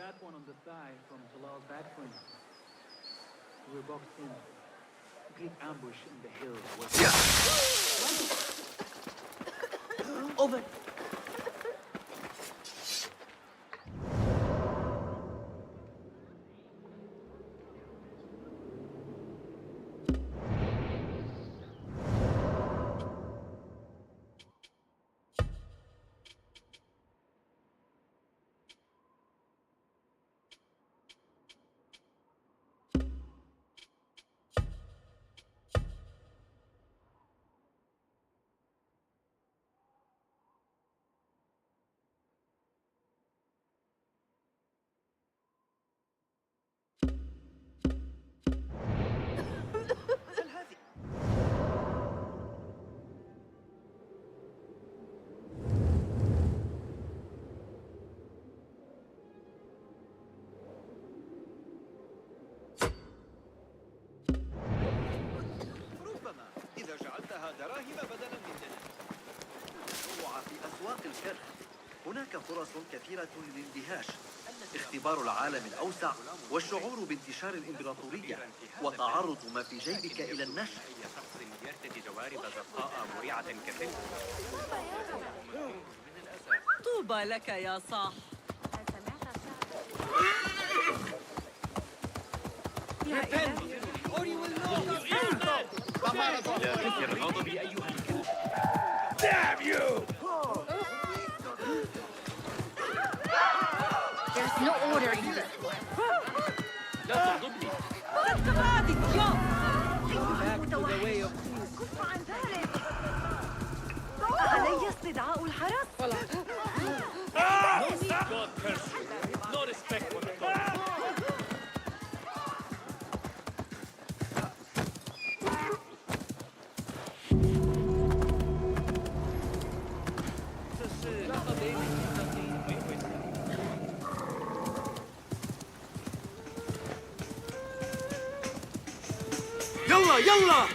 that one on the thigh from Talal's bad friend. We were boxed in. Complete ambush in the hills. Over. هناك فرص كثيرة للاندهاش، اختبار العالم الأوسع والشعور بانتشار الإمبراطورية وتعرض ما في جيبك إلى النشر. أي شخص يرتدي جوارب زرقاء مريعة كالفيل. طوبى لك يا صاح. يا كثير الغضب أيها الكلب. Damn you! There's no order in here. لا تغضبني. Back to the way of كف عن ذلك. علي استدعاء الحرس. God curse you. No respect for the God. يلا يلا!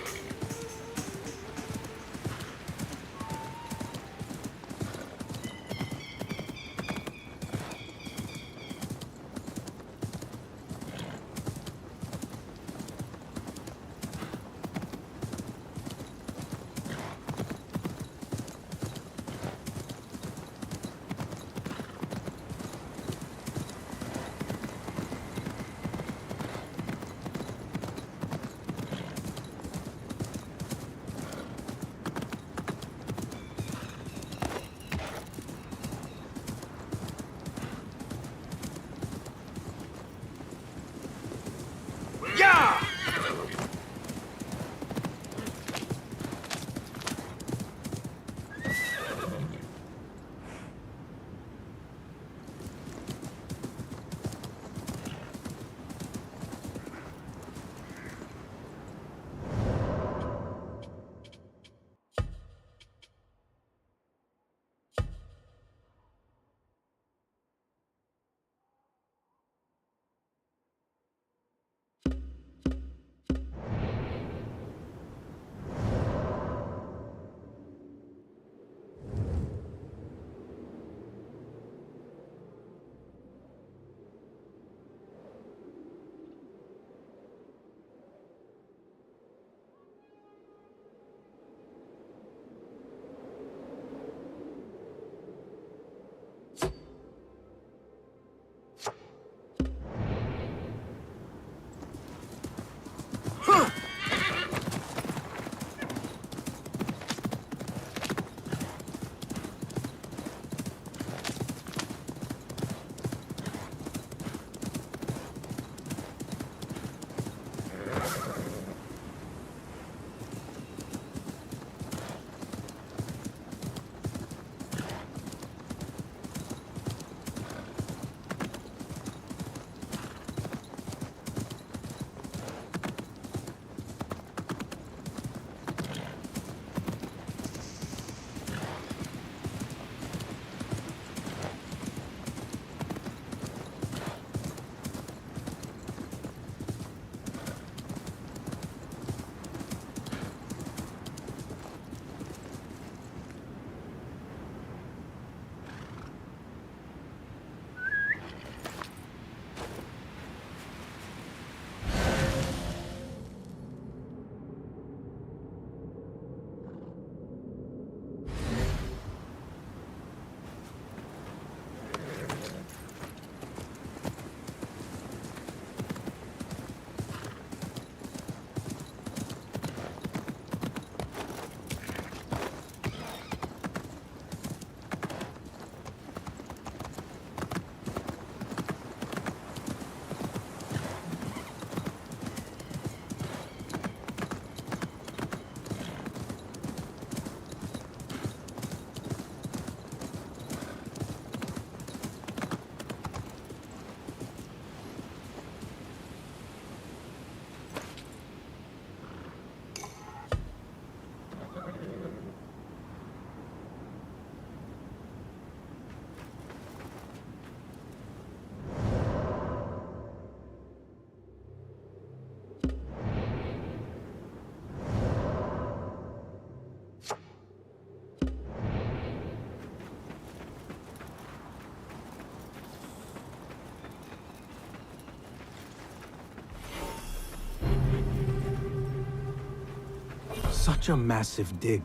Such a massive dig.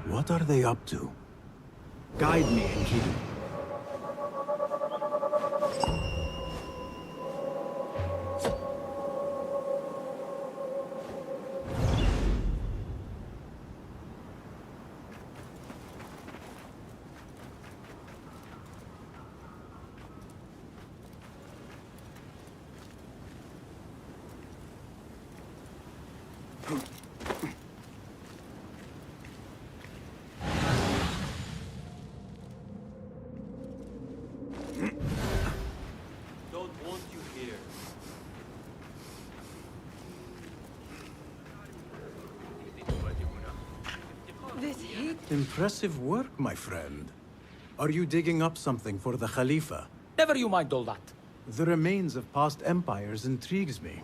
What are they up to? Guide me, Enkidu. Don't want you here. This heat. Impressive work, my friend. Are you digging up something for the Khalifa? Never you mind all that. The remains of past empires intrigues me.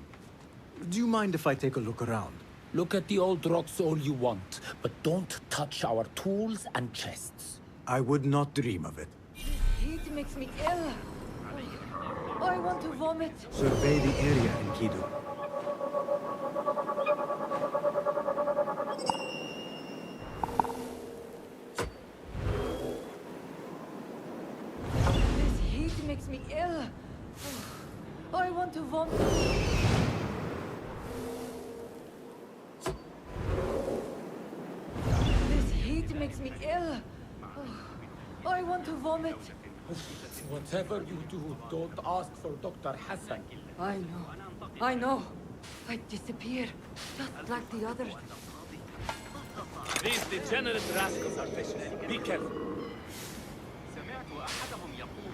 Do you mind if I take a look around? Look at the old rocks all you want, but don't touch our tools and chests. I would not dream of it. Heat makes me ill. I want to vomit. Survey the area, Enkidu. This heat makes me ill. I want to vomit. This heat makes me ill. I want to vomit. Whatever you do, don't ask for Dr. Hassan. I know. I know. I disappear, just like the others. These degenerate rascals are vicious. Be careful. سمعت أحدهم يقول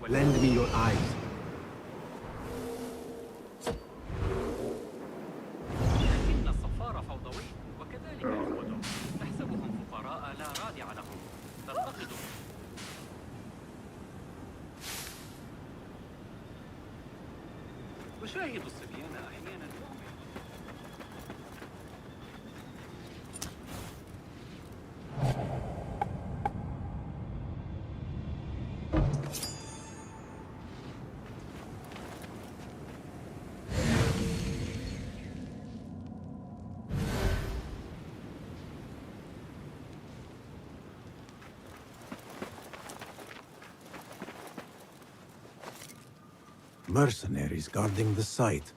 Lend me your eyes. لكن الصفار فوضوي وكذلك الجود تحسبهم فقراء لا رادع لهم تفتقدهم أشاهد الصبيان أحيانا Mercenaries guarding the site.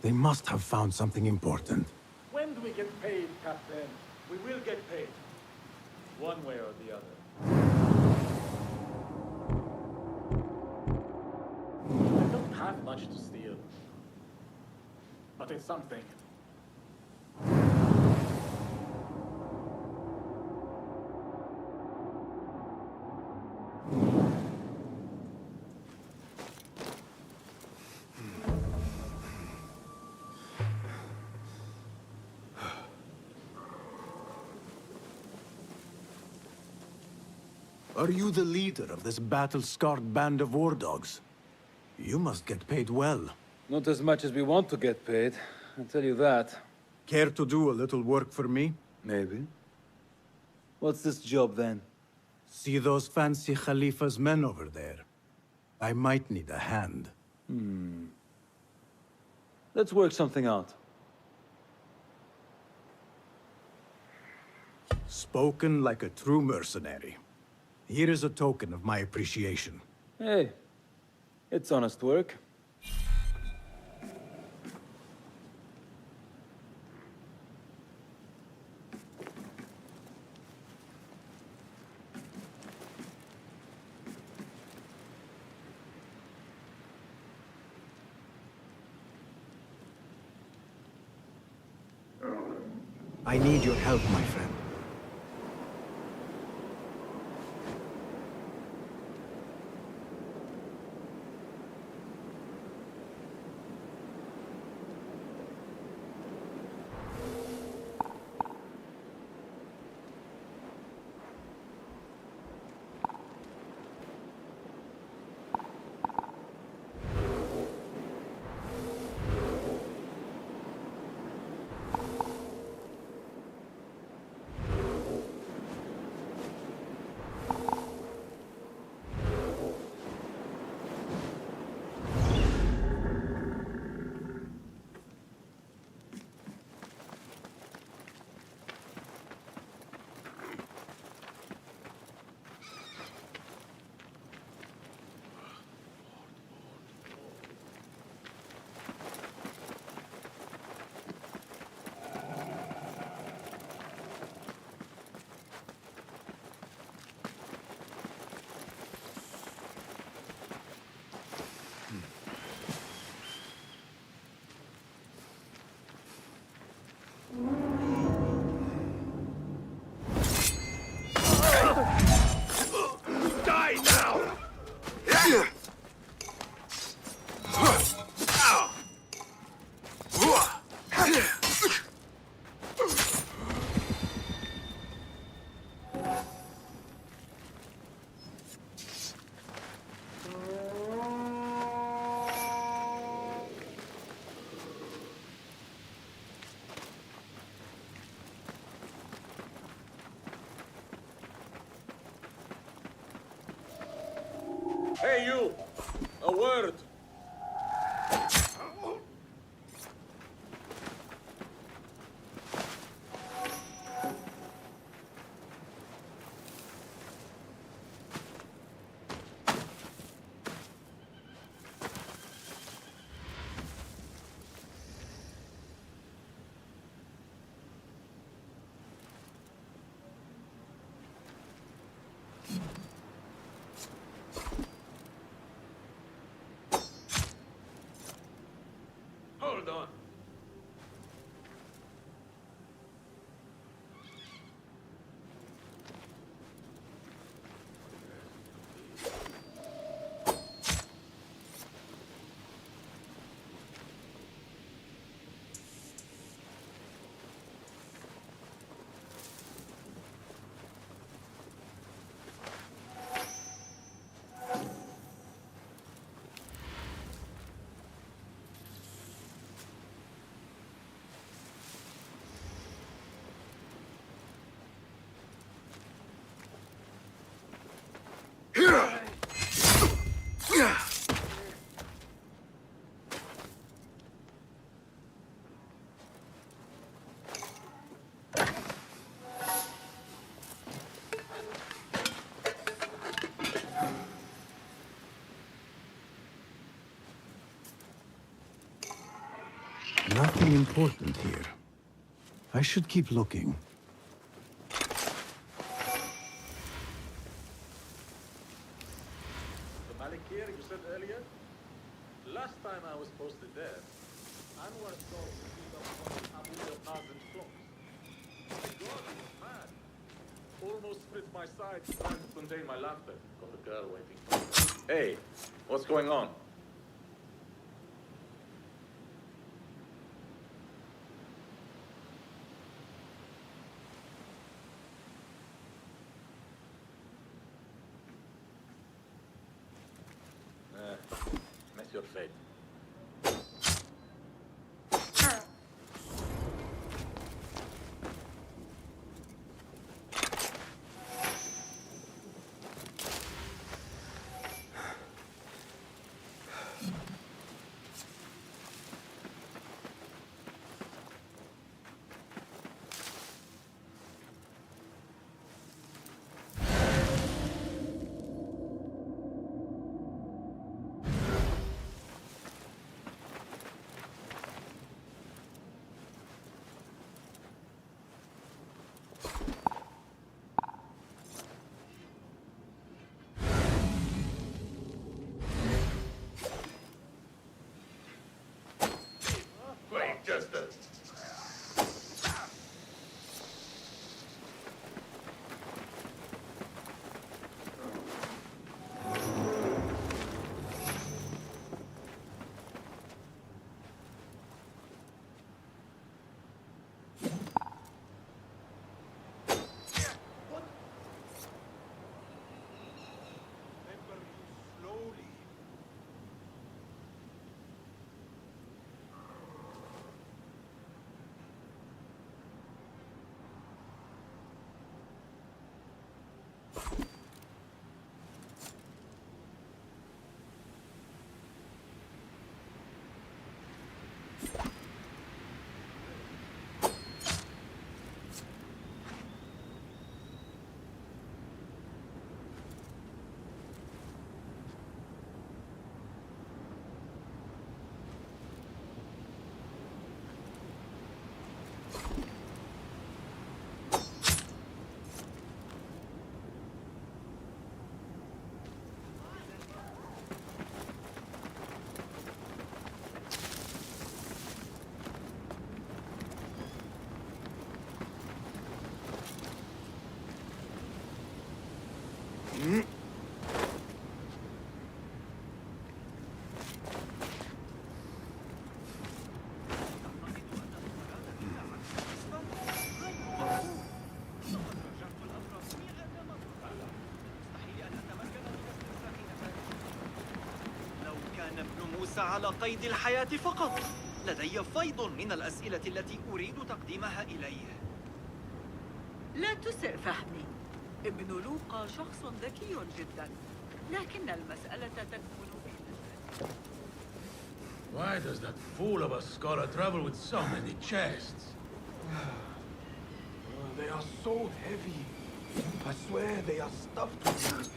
They must have found something important. When do we get paid, Captain? We will get paid. One way or the other. I don't have much to steal. But it's something. Are you the leader of this battle-scarred band of war dogs? You must get paid well. Not as much as we want to get paid, I'll tell you that. Care to do a little work for me? Maybe. What's this job then? See those fancy Khalifa's men over there? I might need a hand. Let's work something out. Spoken like a true mercenary. Here is a token of my appreciation. Hey, it's honest work. I need your help, my friend. Hey, you! A word! Hold on. Nothing important here. I should keep looking. The Malikir you said earlier? Last time I was posted there, Anwar told me of Abu Qasim's clones. My God, he was mad. Almost split my sides trying to contain my laughter. Got the girl waiting for me. Hey, what's going on? Mess your fate. Wait, just a... على قيد الحياة فقط. لدي فيض من الأسئلة التي أريد تقديمها إليه. لا تسئ فهمي. ابن لوقا شخص ذكي جدا. لكن المسألة تكمن في Why does that fool of a scholar travel with so many chests? They are so heavy. I swear they are stuffed with...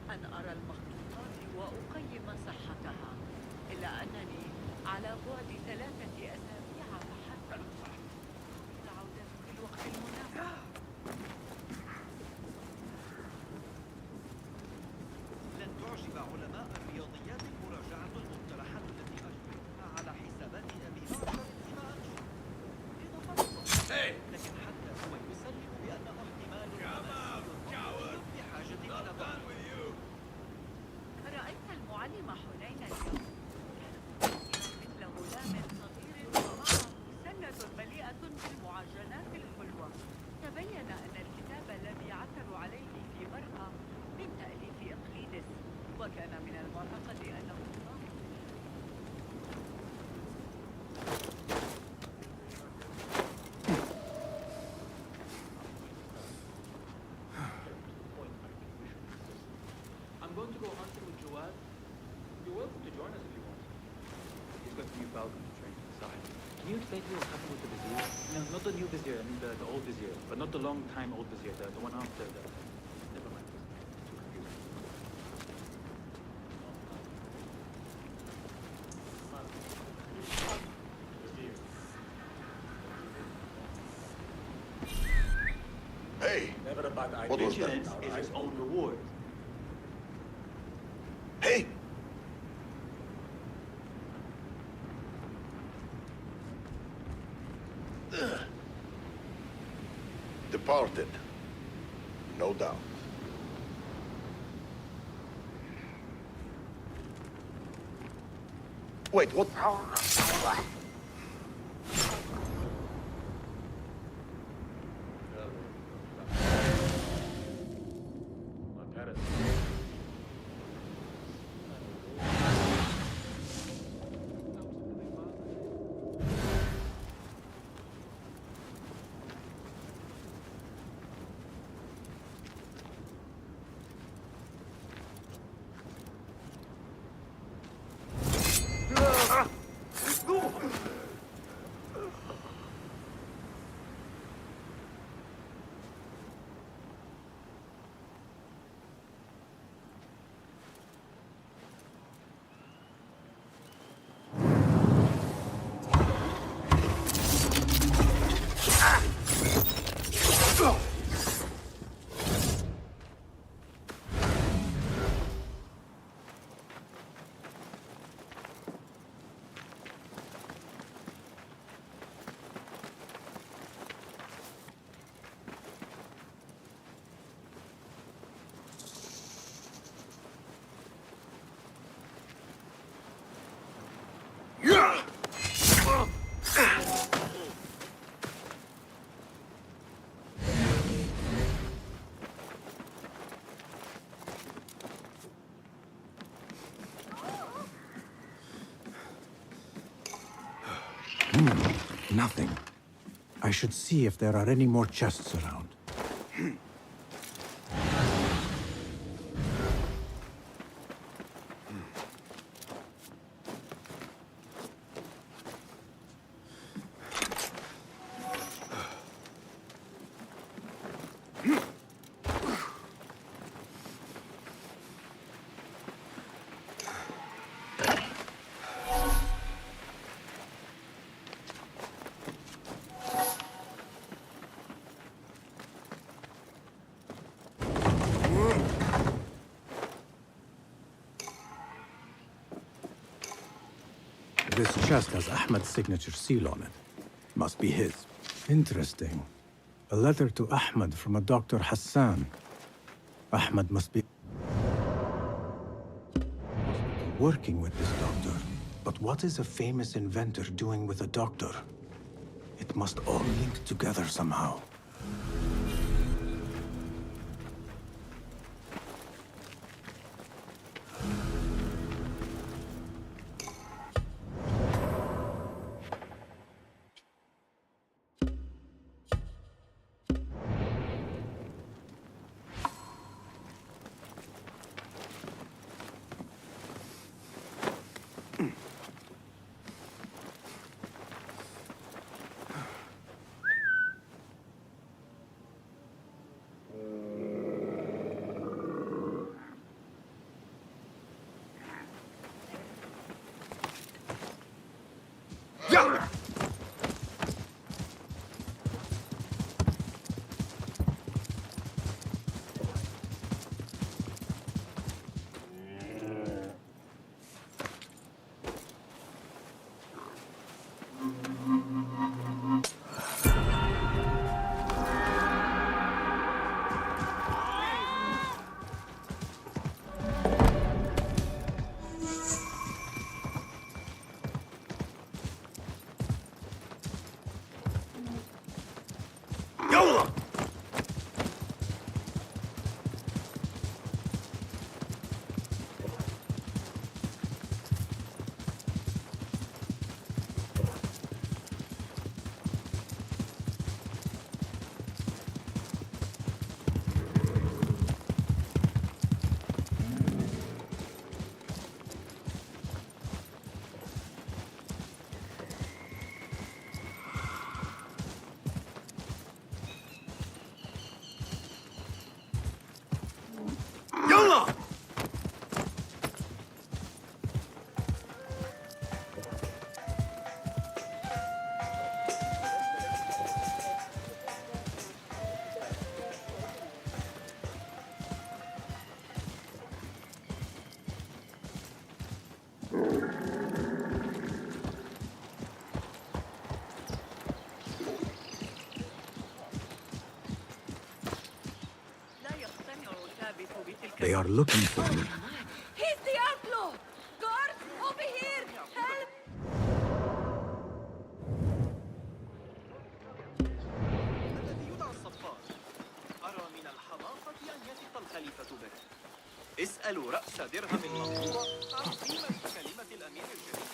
أن أرى المخطوطات وأقيم صحتها، إلا أنني على بعد 3 أسابيع فحسب. العودة في الوقت المناسب. لن تعجب علماء الرياضيات المراجعة المقترحة التي أجريتها على حسابات أبي بكر فيما أنشر. لكن حتى هو يسلم بأنه احتمال بحاجة إلى بعض. رأيت المعلم حنين اليوم؟ مثل غلام صغير ومعه سلة مليئة بالمعجنات الحلوة. تبين أن الكتاب الذي عثروا عليه في مرأى من تأليف إقليدس، وكان من المعتقد أنه I'm going to go hunting with Jawad. You're welcome to join us if you want. He's got new falcons to train inside. Can you explain to me what happened with the vizier? No, not the new vizier, I mean the old vizier. But not the long time old vizier, the one after the... Never mind. Too confusing. Hey! Never a bad idea. What was that? Vigilance is its own reward. Hey! Departed. No doubt. Wait, what? Nothing. I should see if there are any more chests around. This chest has Ahmed's signature seal on it. Must be his. Interesting. A letter to Ahmed from a Dr. Hassan. Ahmed must be working with this doctor. But what is a famous inventor doing with a doctor? It must all link together somehow. They are looking for me. He's the outlaw! Guard, over here! Help! الذي يدعى الصفار. أرى من الحماقة أن يثق الخليفة به. اسألوا رأس درهم المقطوع عن قيمة كلمة الأمير الجديد.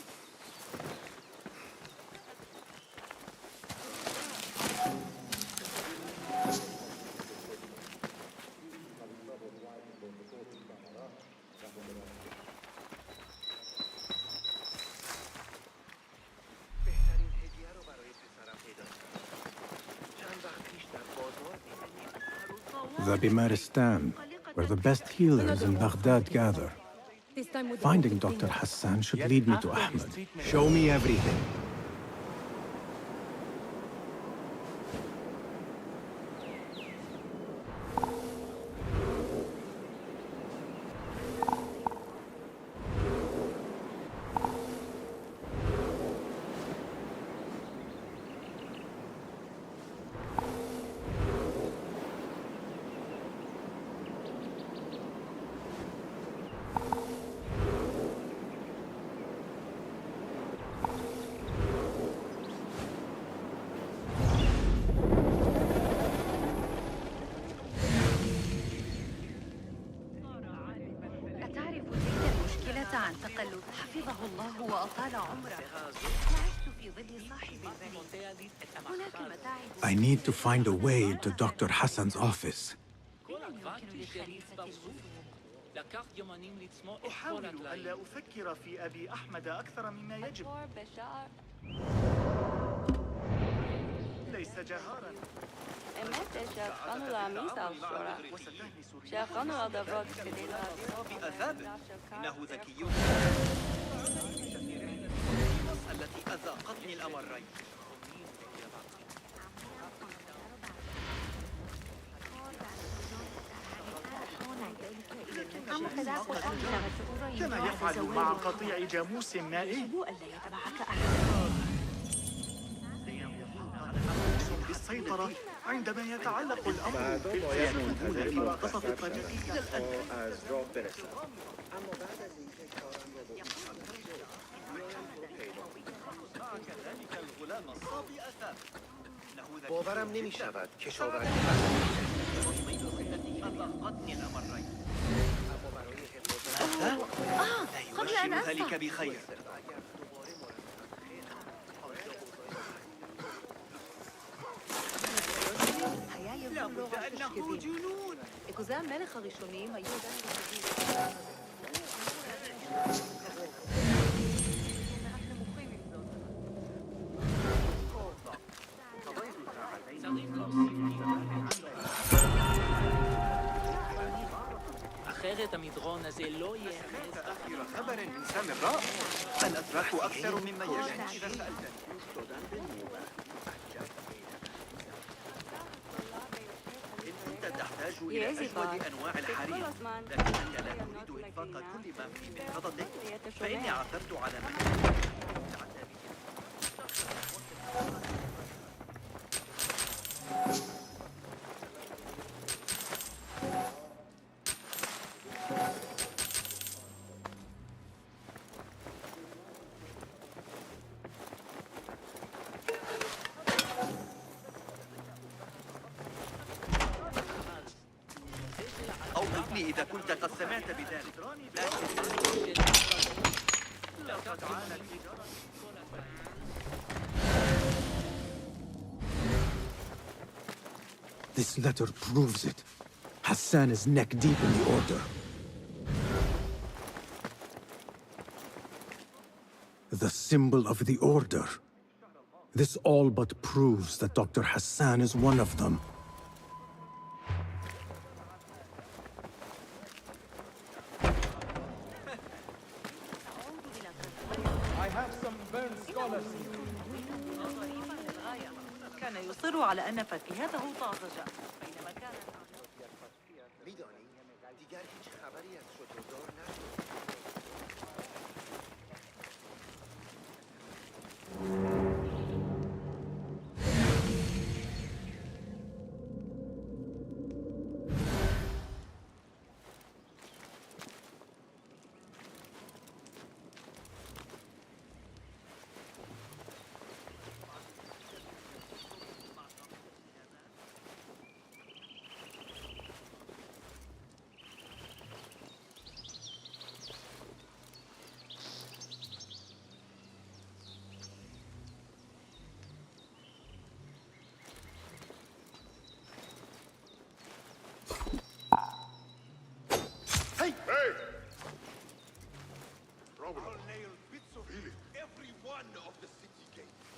The Bimaristan, where the best healers in Baghdad gather. Finding Dr. Hassan should lead me to Ahmed. Show me everything. عن تقلب حفظه الله وأطال عمره. عشت في ظل صاحب البريد. هناك متاعب. I need to find a way into Dr. Hassan's office. أحاول ألا أفكر في أبي أحمد أكثر مما يجب. ليس جهارا. بأثابت إنه ذكي التي أذاقتني الأمرين. كما يفعل مع قطيع جاموس مائي. بالسيطرة عندما يتعلق الأمر سيكونون في منتصف الطريق إلى الأنفاق. كذلك الغلام الصبي أثاب. باورم نمی شود کشاورزی ألقتني الأمرين. قبل أن يبشر ذلك أسمع بخير. لابد أنه جنون. אחרת המדרון הזה לא יהיה. آخر خبر من سامراء الأتراك أكثر مما يجب إذا سألتني. إن كنت تحتاج إلى أجود أنواع الحرير لكنك لا تريد إنفاق كل ما في محفظتك فإني عثرت على محل أوقفني إذا كنت قد سمعت بذلك. This letter proves it. Hassan is neck deep in the Order. The symbol of the Order. This all but proves that Dr. Hassan is one of them. I have some burned scholars here. كان يصر على أن فتياته طازج بينما كانت می‌دانی دیگر هیچ خبری از شتردار نشد. Hey! Problem. I'll nail bits of every one of the city gates.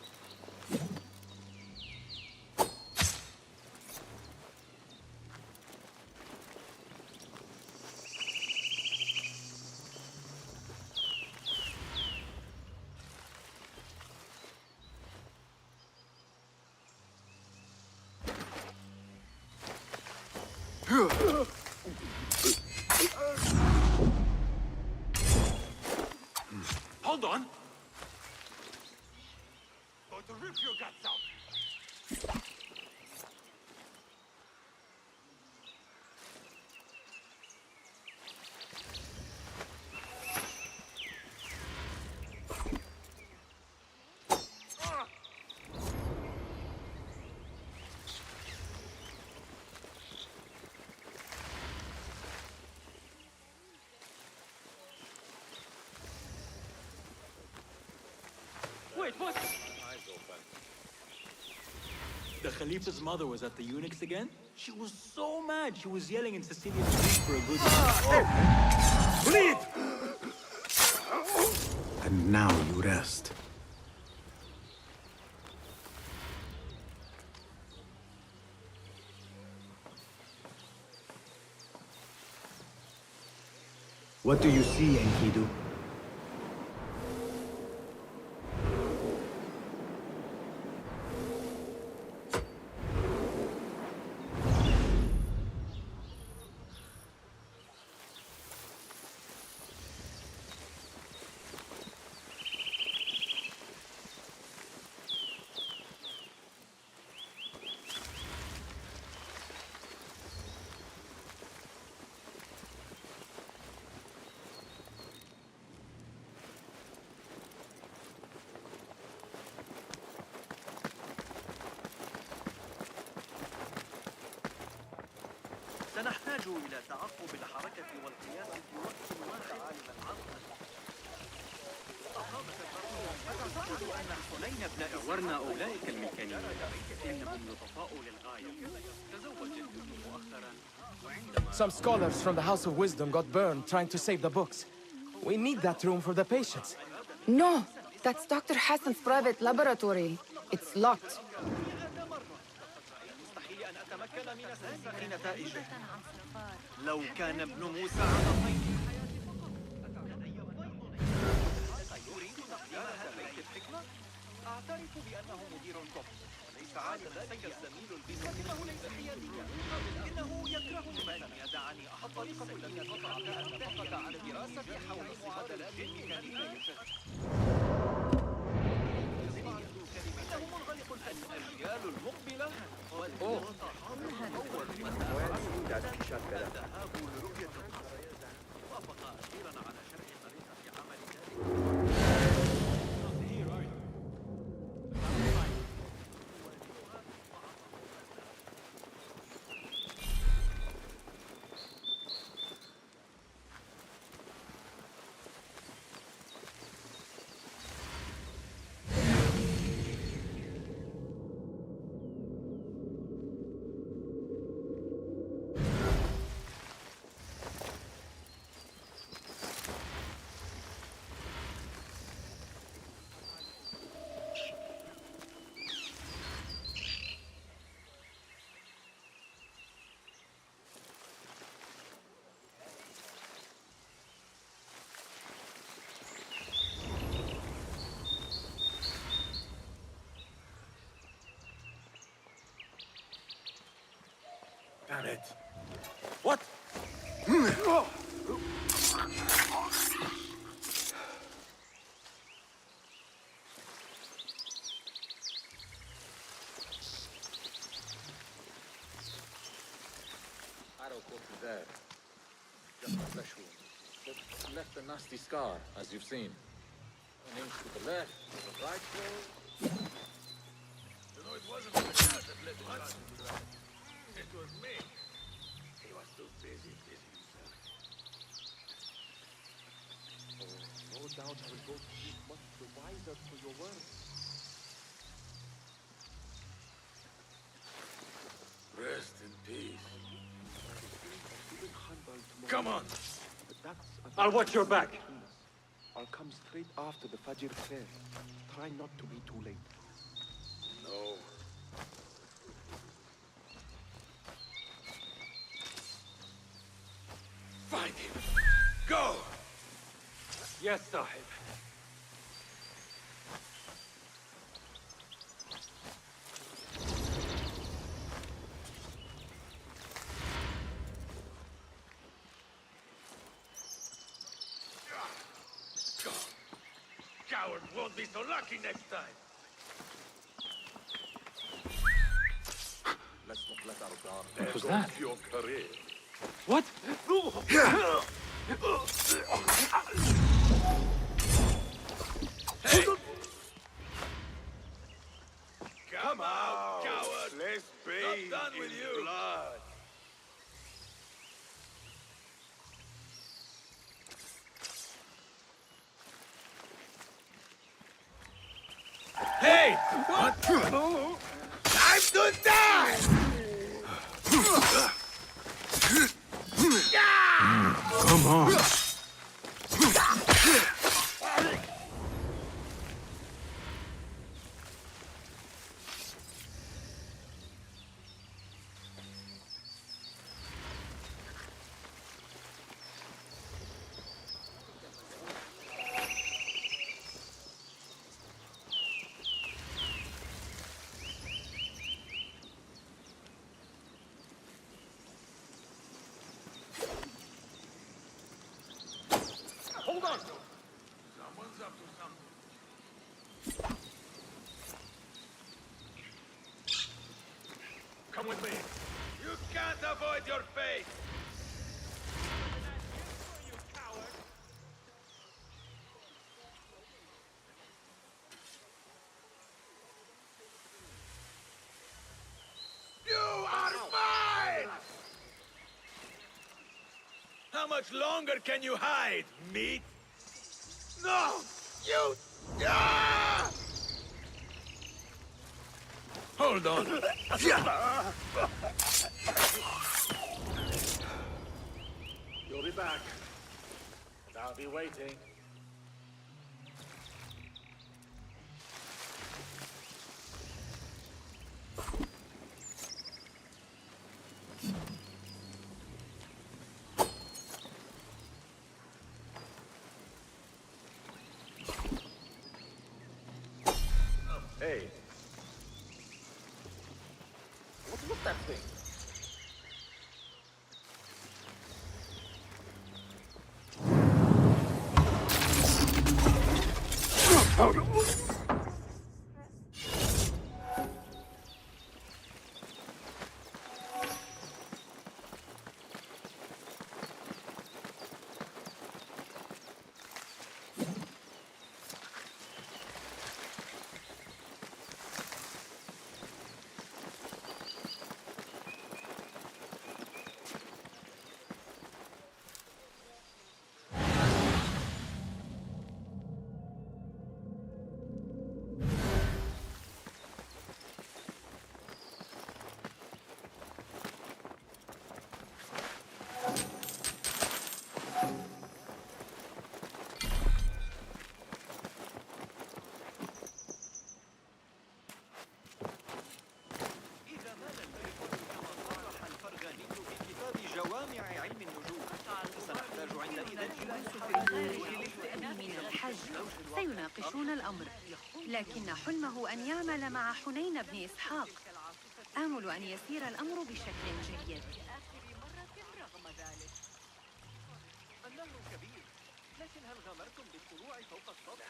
Hold on. Going to rip your guts out. Wait, what? The Khalifa's mother was at the eunuchs again? She was so mad. She was yelling in Sicilian street for a good... Bleed! And now you rest. What do you see, Enkidu? تحتاج إلى تعقب الحركة والقياس في وقت واحد. أعتقد أن حنين بن جاورنا أولئك المكانيين إنهم لطفاء للغاية. تزوج الابن مؤخرا وعندما Some scholars from the House of Wisdom got burned trying to save the books. We need that room for the patients. No, that's Dr. Hassan's private laboratory. It's locked. لو كان ابن موسى على طيب يريد تقديمها بيت الحكمة؟ أعترف بأنه مدير كفر وليس عالما سيء الزميل البيزنطي البحرية. إنه يكرهني ما لم يدعني أحط الطريقة التي قطع بها فقط على دراسة حول معادلات الميكانيكية. إنه منغلق الأجيال المقبلة والوضع أول الذهاب لرؤية القصر. وافق أخيرا على شرح طريقة عمل ذلك. Damn it. What? Arrow caught you there. Just a flesh wound. But left a nasty scar, as you've seen. An inch to the left, to the right, though. You know, it wasn't the cat that let him run into the ground. It was me. He was too busy himself. Oh, no doubt I will go to sleep much the wiser for your words. Rest in peace. Come on! I'll watch your back. I'll come straight after the Fajr prayer. Try not to be too late. No. Find him! Go! Yes, Sahib. Coward won't be so lucky next time! Let's not let our guard. What was that? Your career. What? Hey! Come out, coward! Let's bathe not done with you. Blood. Hey! What? Time to die! Come on. Hold on! Someone's up to something. Come with me. You can't avoid your fate! You are mine! much longer can you hide, meat? No! You... Ah! Hold on. You'll be back. I'll be waiting. Hey. What's that thing? من الحج سيناقشون الأمر، لكن حلمه أن يعمل مع حنين بن إسحاق. آمل أن يسير الأمر بشكل جيد. النهر كبير، لكن هل غامرتم بالطلوع فوق السطح؟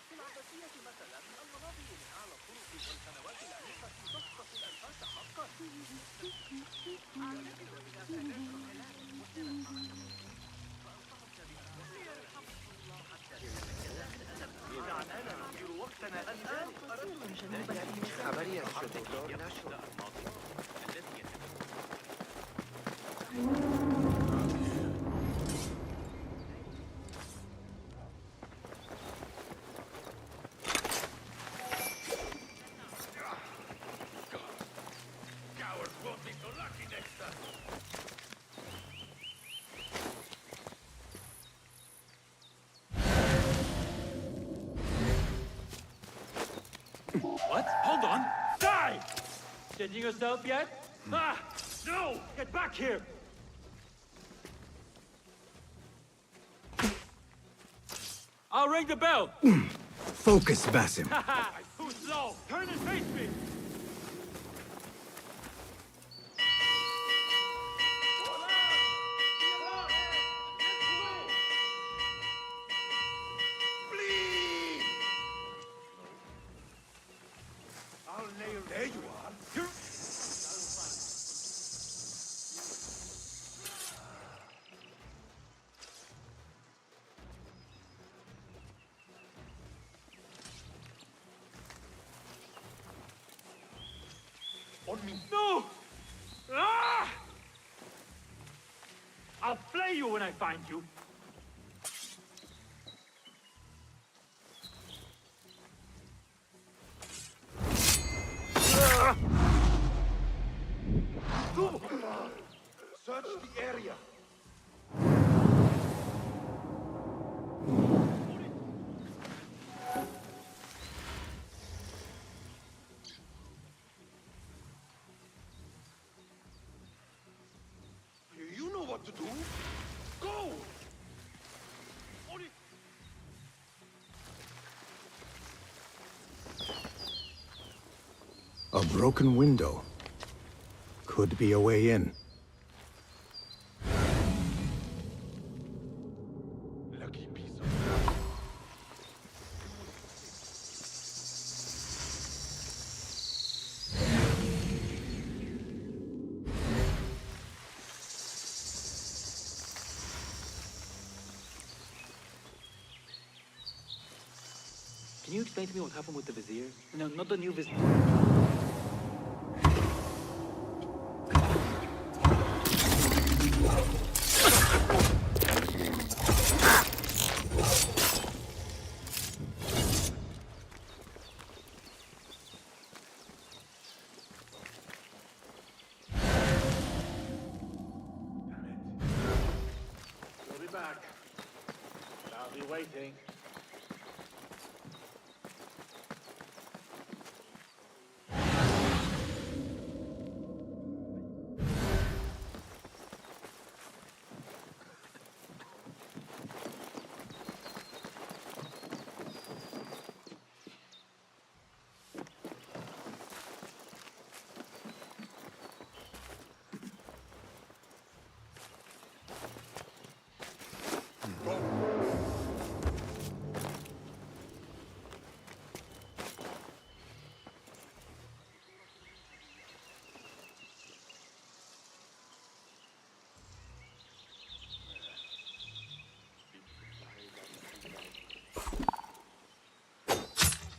في العباسية مثلا المناظر من أعلى الطرق والقنوات العميقة تخطف الأنفاس حقا. دعنا ندير وقتنا الآن. خبرية الشرطة نشر الذي Cowards won't be so lucky next time. What? Hold on! Die! Changing yourself yet? Ah! No! Get back here! I'll ring the bell! Focus, Basim. Haha! Too slow! Turn and face me! There you are. On me! No! Ah! I'll flay you when I find you! Search the area. You know what to do. Go! A broken window. Could be a way in. Lucky piece of... Can you explain to me what happened with the Vizier? No, not the new Vizier. anything.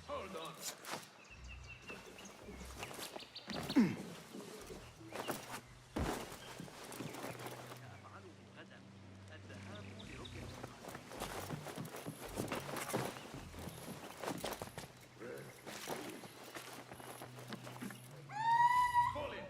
Hold on. سأفعله غدا الذهاب لرؤية Fall in.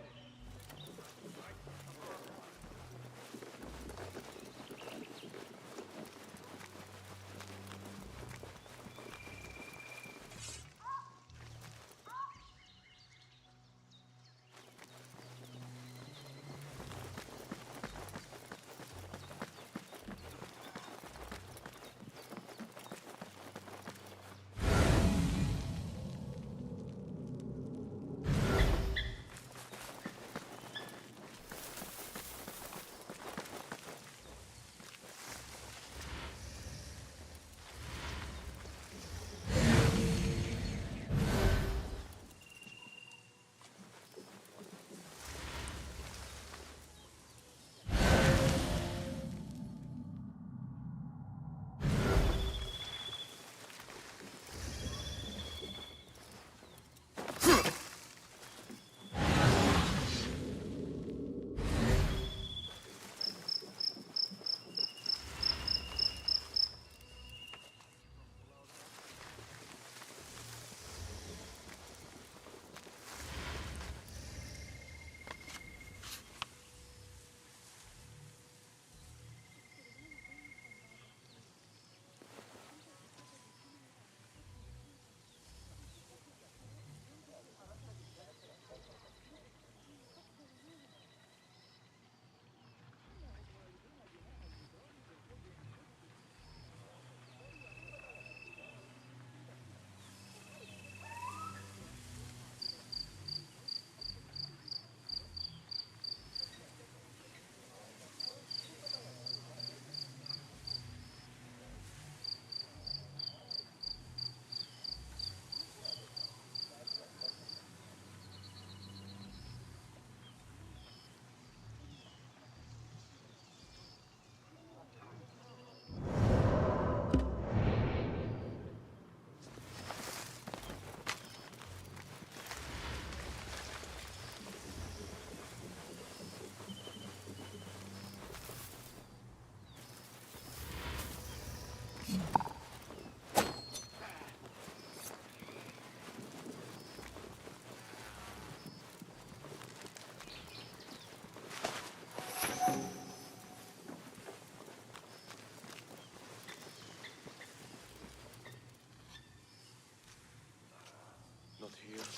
Not here.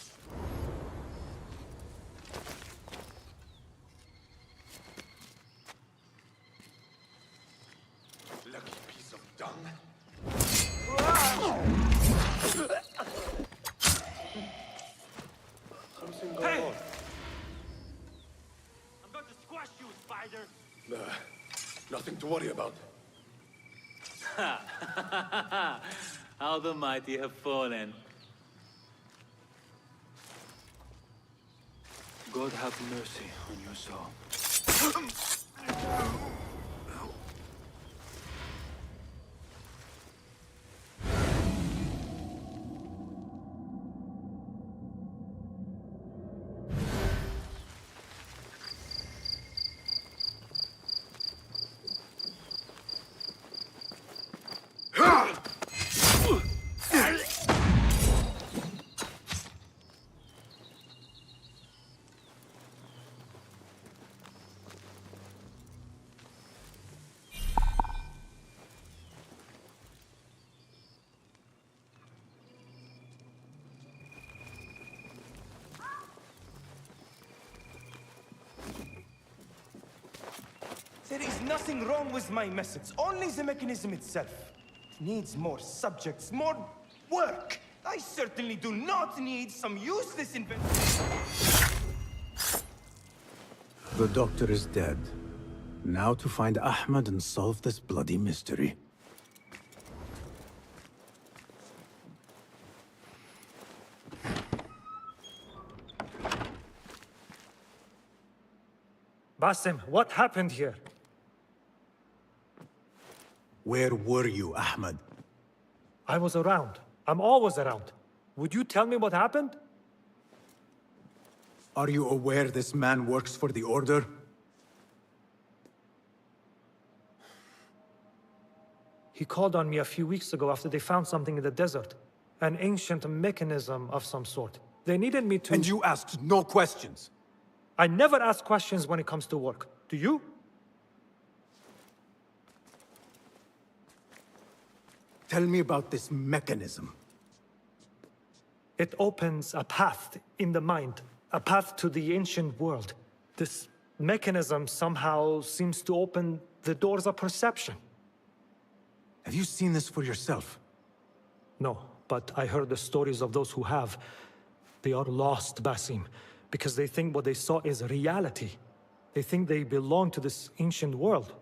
Lucky piece of dung. Something going on. I'm going to squash you, spider! Nothing to worry about. How the mighty have fallen. God have mercy on your soul. There is nothing wrong with my methods, only the mechanism itself. It needs more subjects, more work. I certainly do not need some useless invention. The doctor is dead. Now to find Ahmed and solve this bloody mystery. Basim, what happened here? Where were you, Ahmed? I was around. I'm always around. Would you tell me what happened? Are you aware this man works for the Order? He called on me a few weeks ago after they found something in the desert. An ancient mechanism of some sort. They needed me to— And you asked no questions? I never ask questions when it comes to work. Do you? Tell me about this mechanism. It opens a path in the mind, a path to the ancient world. This mechanism somehow seems to open the doors of perception. Have you seen this for yourself? No, but I heard the stories of those who have. They are lost, Basim, because they think what they saw is reality. They think they belong to this ancient world.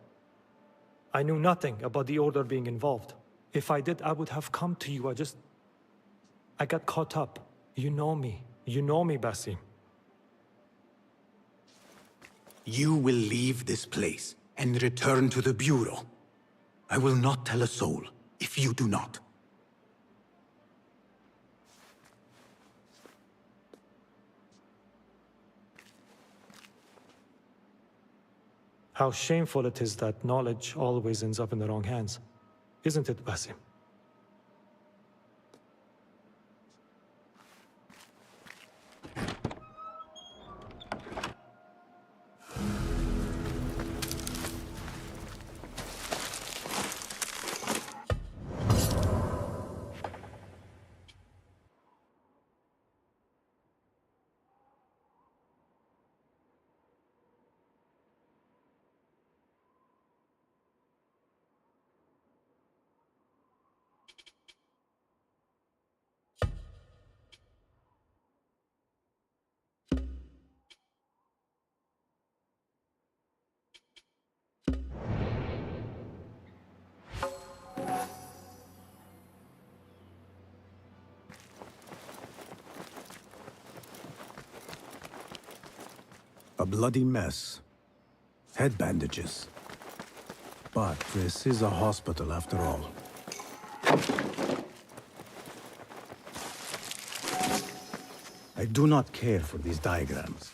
I knew nothing about the Order being involved. If I did, I would have come to you. I got caught up. You know me. You know me, Basim. You will leave this place and return to the Bureau. I will not tell a soul if you do not. How shameful it is that knowledge always ends up in the wrong hands. Isn't it, Basim? A bloody mess. Head bandages. But this is a hospital after all. I do not care for these diagrams.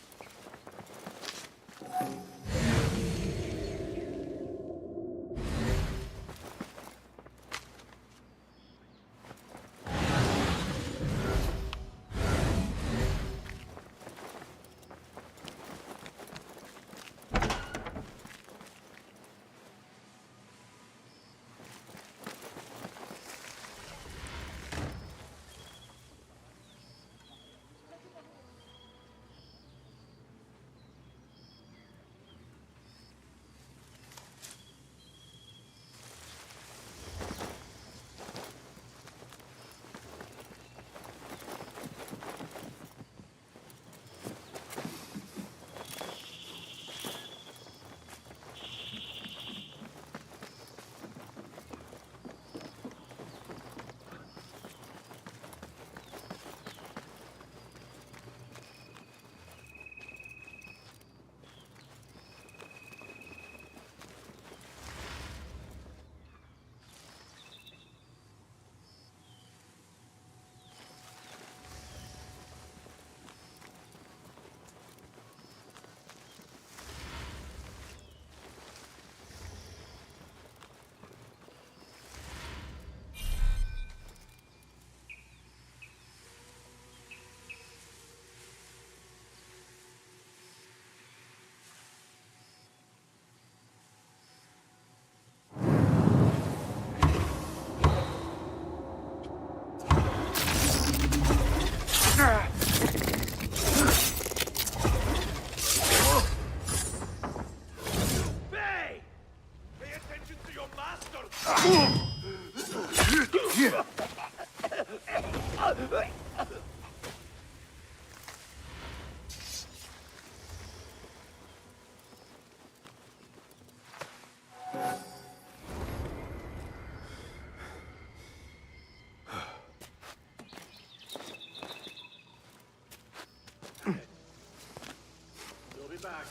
back.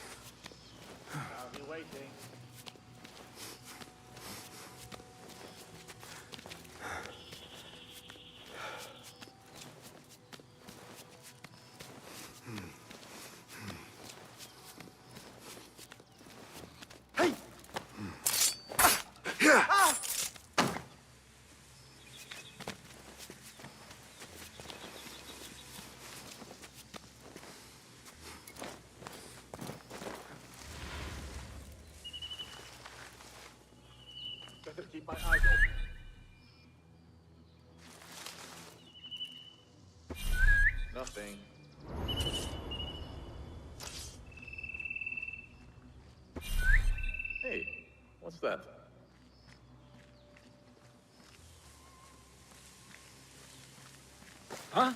I'll be waiting. Better keep my eyes open. Nothing. Hey, what's that? Huh?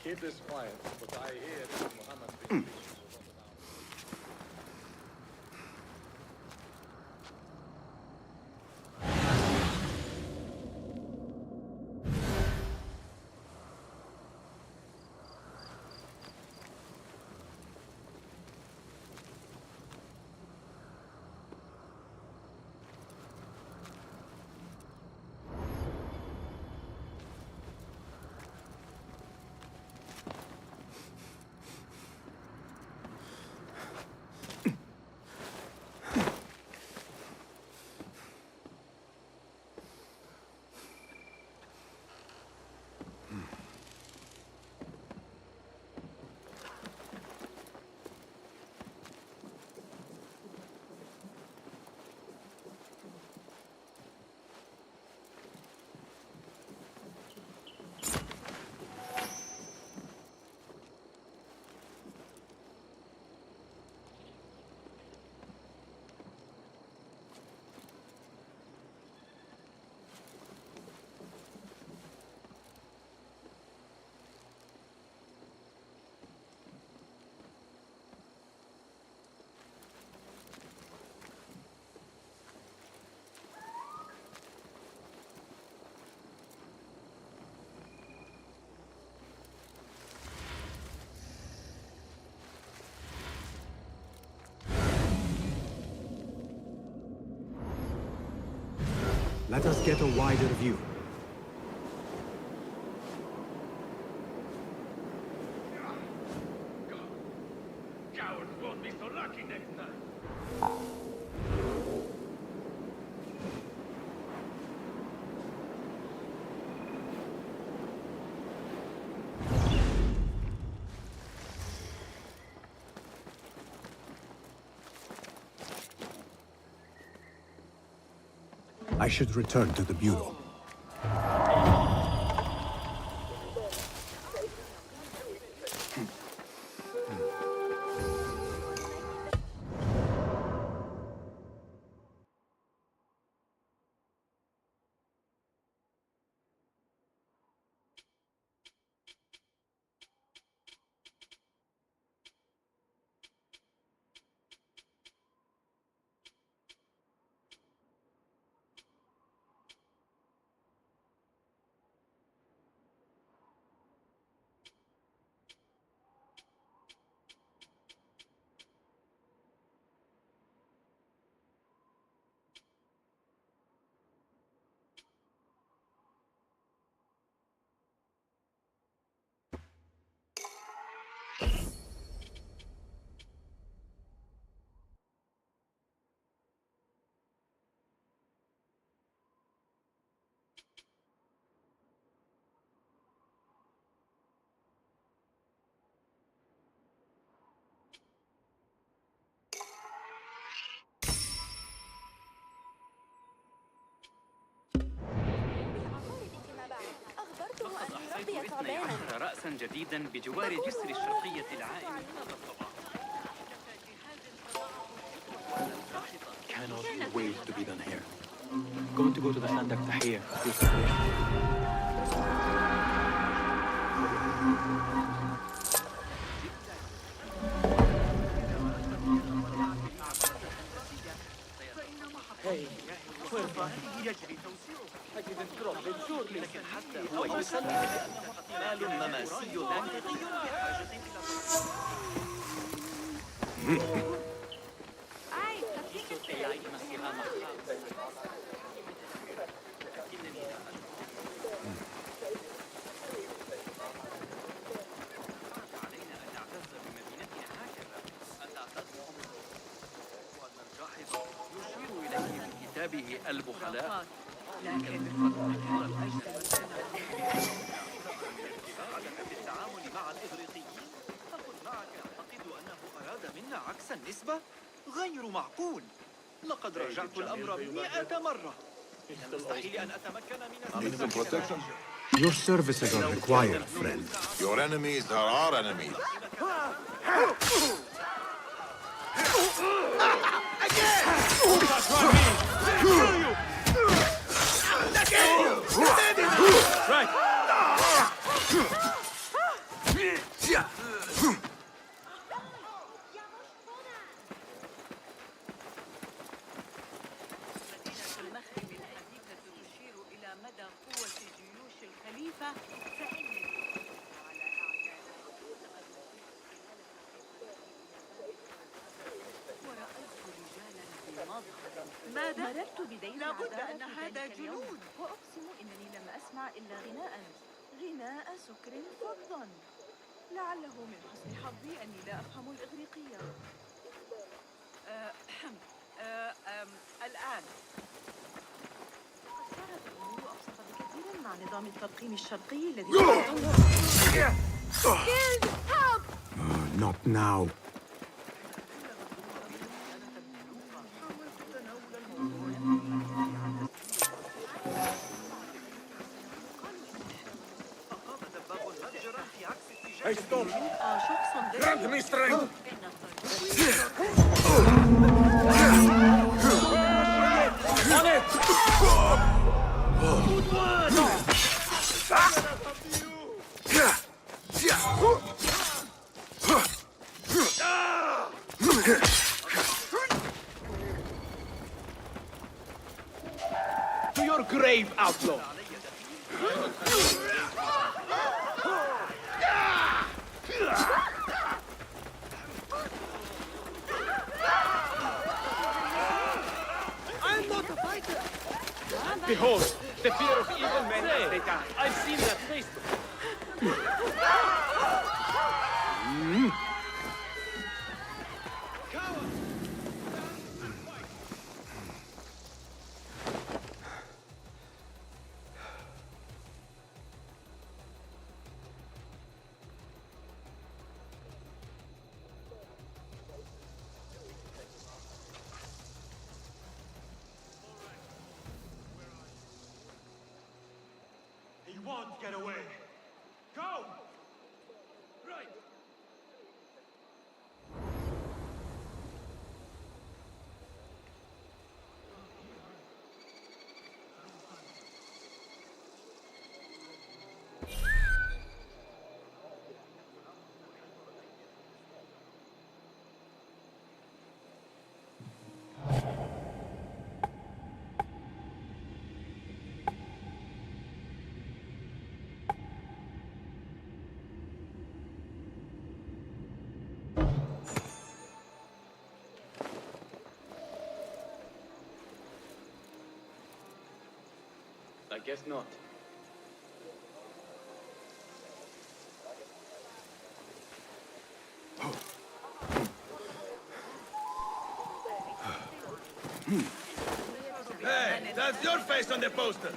Keep this quiet, but I hear Muhammad been speaking. Let us get a wider view. Cowards won't be so lucky next time. I should return to the bureau. رأيت 12 رأسا جديدا بجوار جسر الشرقية العائم هذا الصباح. Cannot wait to be done here. Going to go to the Sandak Tahir. يجري توسيعها. لكن حتى هو يسلم بأنه احتمال مماسي منطقي بحاجة كتابه البخلاء، لكن في التعامل مع الإغريقيين. فخذ معك أعتقد أنه أراد منا عكس النسبة. غير معقول. لقد راجعت الأمر 100 مرة. من المستحيل أن أتمكن من protection. Your services are required, friend. Your enemies are our enemies. Right. المخرم الحديثة تشير إلى مدى قوة جيوش الخليفة، فإنني على ورأيت رجالا بمظهر. ماذا؟ مررت بدين لابد أن هذا جنون. وأقسم إنني لم أسمع إلا غناء سكر فظا. لعله من حسن حظي أني لا أفهم الإغريقية. الآن قد صارت الأمور أبسط بكثير مع نظام الترقيم الشرقي الذي Not now. Hey, stop! Grant me strength! On it! To your grave, outlaw! I'm not a fighter. Behold, the fear of evil men as they die. I've seen that face He won't get away. Go! Right! I guess not. Hey, that's your face on the poster!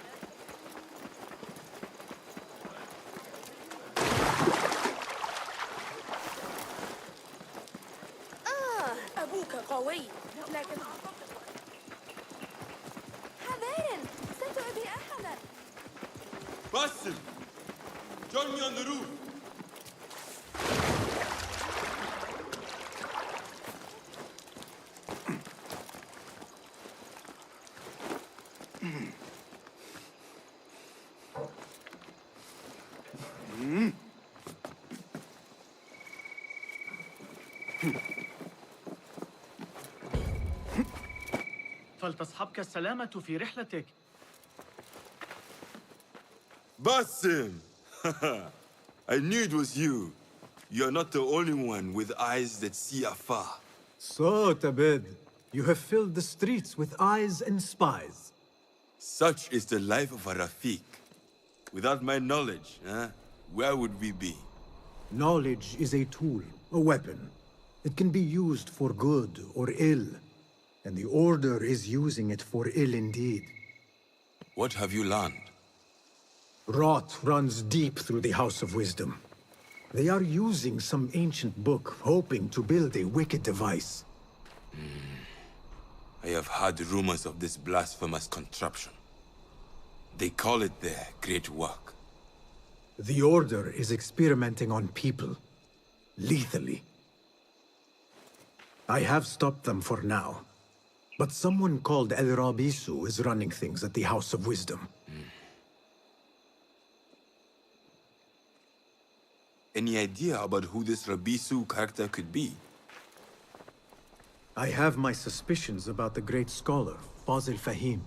أبوك قوي، لكن حذارا ستؤذي أحدا. Basim! Join me on the roof. فلتصحبك السلامة في رحلتك. Basim! I knew it was you. You're not the only one with eyes that see afar. So, Tabid, you have filled the streets with eyes and spies. Such is the life of a Rafiq. Without my knowledge, where would we be? Knowledge is a tool, a weapon. It can be used for good or ill. And the Order is using it for ill indeed. What have you learned? Rot runs deep through the House of Wisdom. They are using some ancient book, hoping to build a wicked device. I have heard rumors of this blasphemous contraption. They call it their great work. The Order is experimenting on people, lethally. I have stopped them for now. But someone called El Rabisu is running things at the House of Wisdom. Any idea about who this Rabisu character could be? I have my suspicions about the great scholar, Fazil Fahim.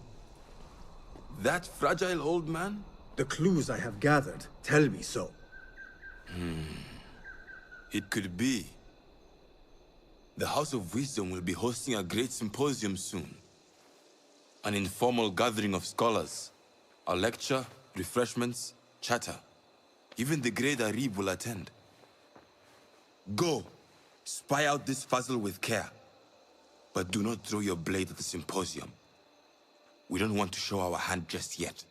That fragile old man? The clues I have gathered tell me so. It could be. The House of Wisdom will be hosting a great symposium soon. An informal gathering of scholars. A lecture, refreshments, chatter. Even the great Arib will attend. Go! Spy out this Fazil with care. But do not throw your blade at the symposium. We don't want to show our hand just yet.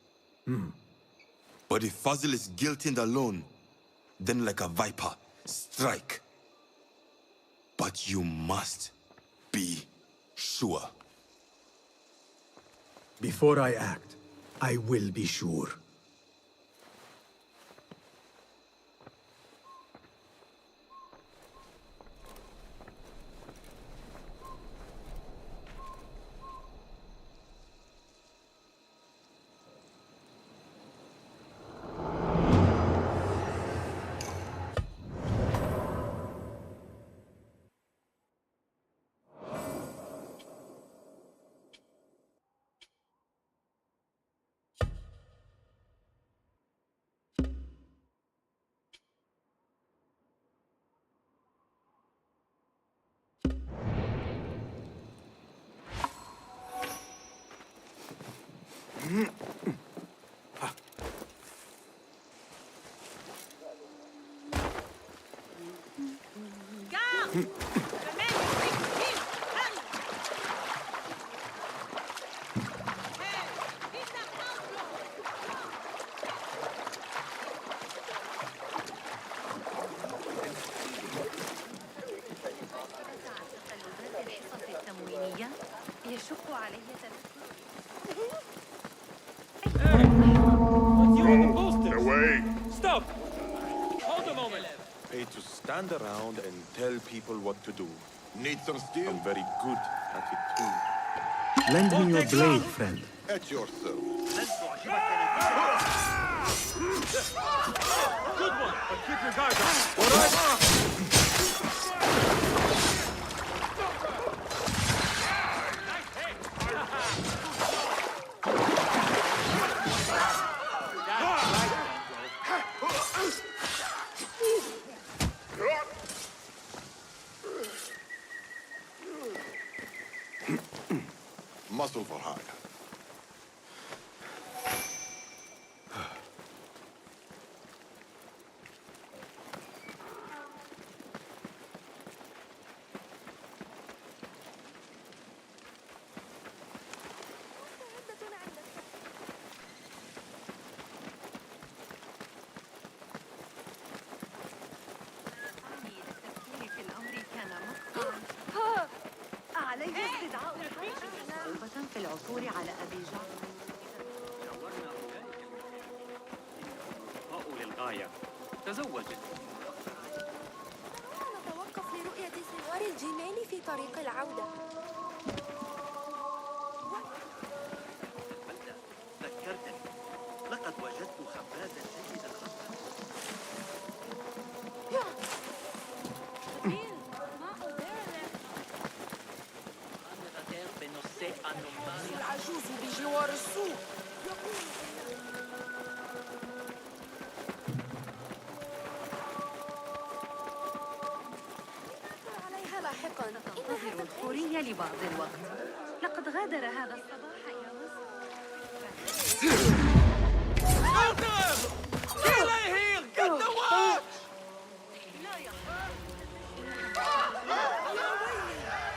But if Fazil is guilty and alone, then like a viper, strike. But you must be sure. Before I act, I will be sure. Stop! Hold a moment. Pay to stand around and tell people what to do. Need some steel? I'm very good at it too. Lend me your blade, friend. At yourself. Good one, but keep your guard up. All right? Muscle for hire. في العثور على أبي جعفر. للغاية. معي. تزوج. نتوقف لرؤية صغار الجمال في طريق العودة. ذكرتني، لقد وجدت خبازا جيدا. العجوز بجوار السوق. عليها لاحقا. ننتظر الحورية لبعض الوقت. لقد غادر هذا الصباح إلى مصر.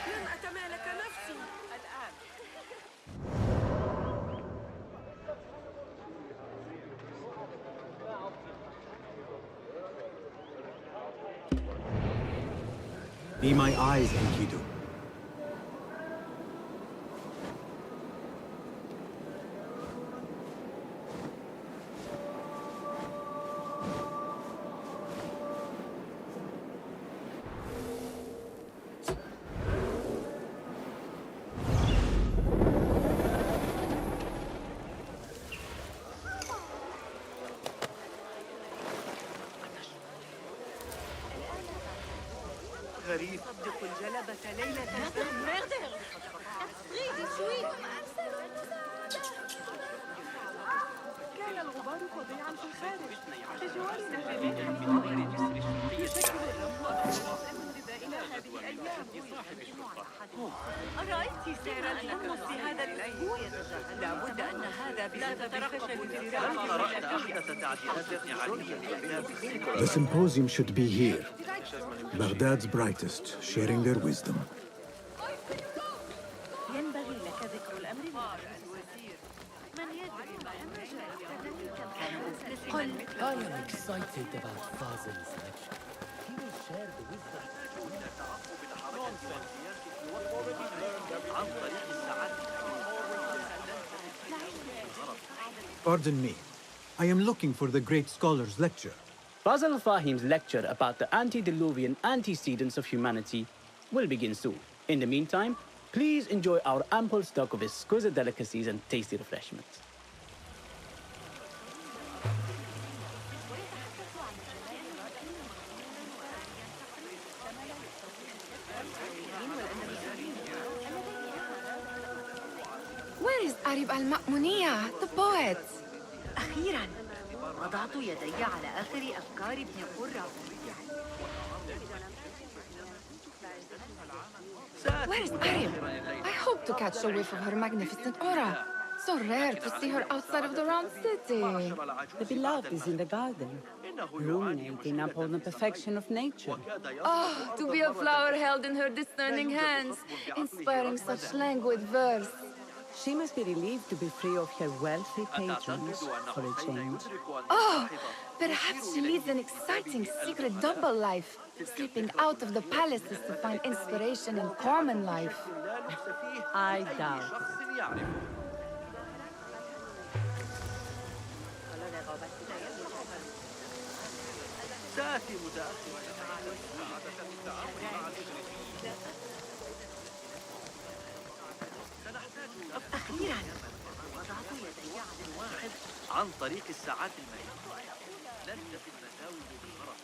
لن أتمالك نفسي الآن. Be my eyes, Enkidu. غريب. صدق الجلبة ليلة كان الغبار فظيعا في الخارج بجوار نهر يشكل إلى هذه الأيام. أرأيت سير الحمص هذا الأسبوع؟ لابد أن هذا بسبب فشل الزراعة. هل قرأت أحدث تعديلات ابن علي؟ The symposium should be here. Baghdad's brightest, sharing their wisdom. ينبغي لك ذكر الأمر الوزير. من يدري ما I am excited about Fazil's lecture. He will share the wisdom. Pardon me. I am looking for the great scholar's lecture. Fazl Fahim's lecture about the antediluvian antecedents of humanity will begin soon. In the meantime, please enjoy our ample stock of exquisite delicacies and tasty refreshments. Where is Arib al-Ma'muniyah, the poet? أخيراً وضعت يدي على آخر أفكار ابن قرة. Where is Arib? I hope to catch a whiff of her magnificent aura. So rare to see her outside of the round city. The beloved is in the garden, ruminating upon the perfection of nature. Oh, to be a flower held in her discerning hands, inspiring such languid verse. She must be relieved to be free of her wealthy patrons for a change. Oh, perhaps she leads an exciting secret double life, slipping out of the palaces to find inspiration in common life. I doubt. سآتي متأخرا. أخيراً وضعت يدي على واحد عن طريق الساعات المائية. لذة المساوي بالغرض.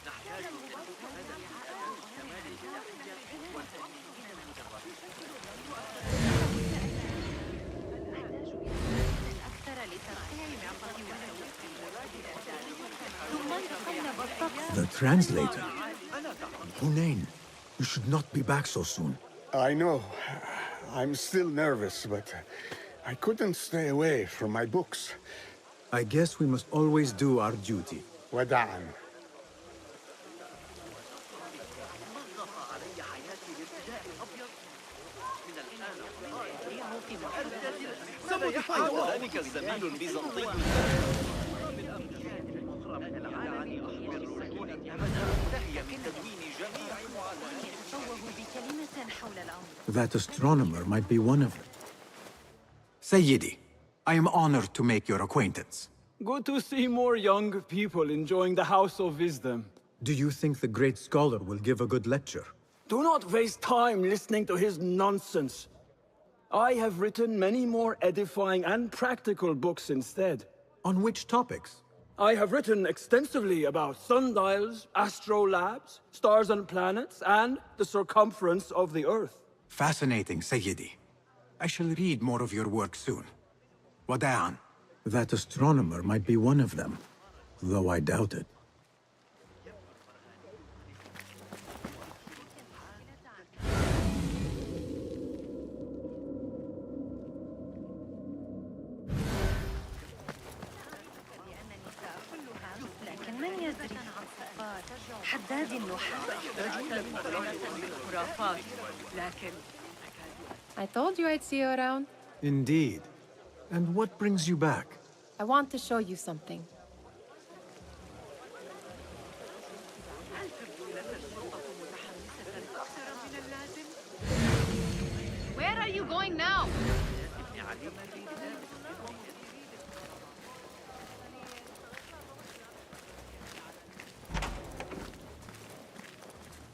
نحتاج إلى الاستفادة من أداة الكمال الإلهية والتأمين أكثر لترقيع معطى ثم انتقلنا بالطقس. The translator. Hunain, you should not be back so soon. I know. I'm still nervous, but I couldn't stay away from my books. I guess we must always do our duty. وداعاً. ذلك الزميل البيزنطي That astronomer might be one of them. Sayyidi, I am honored to make your acquaintance. Good to see more young people enjoying the House of Wisdom. Do you think the great scholar will give a good lecture? Do not waste time listening to his nonsense. I have written many more edifying and practical books instead. On which topics? I have written extensively about sundials, astrolabes, stars and planets, and the circumference of the Earth. Fascinating, Sayyidi. I shall read more of your work soon. Wada'an. That astronomer might be one of them, though I doubt it. لكن من يدري؟ حداد النحاس يحتاجون بالخرافات، لكن I told you I'd see you around. Indeed. And what brings you back? I want to show you something. Where are you going now?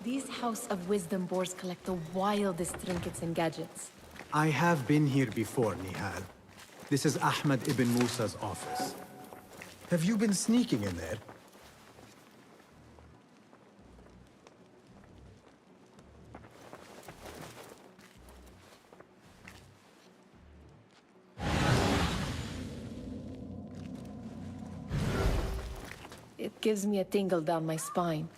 These House of Wisdom boars collect the wildest trinkets and gadgets. I have been here before, Nihal. This is Ahmed ibn Musa's office. Have you been sneaking in there? It gives me a tingle down my spine.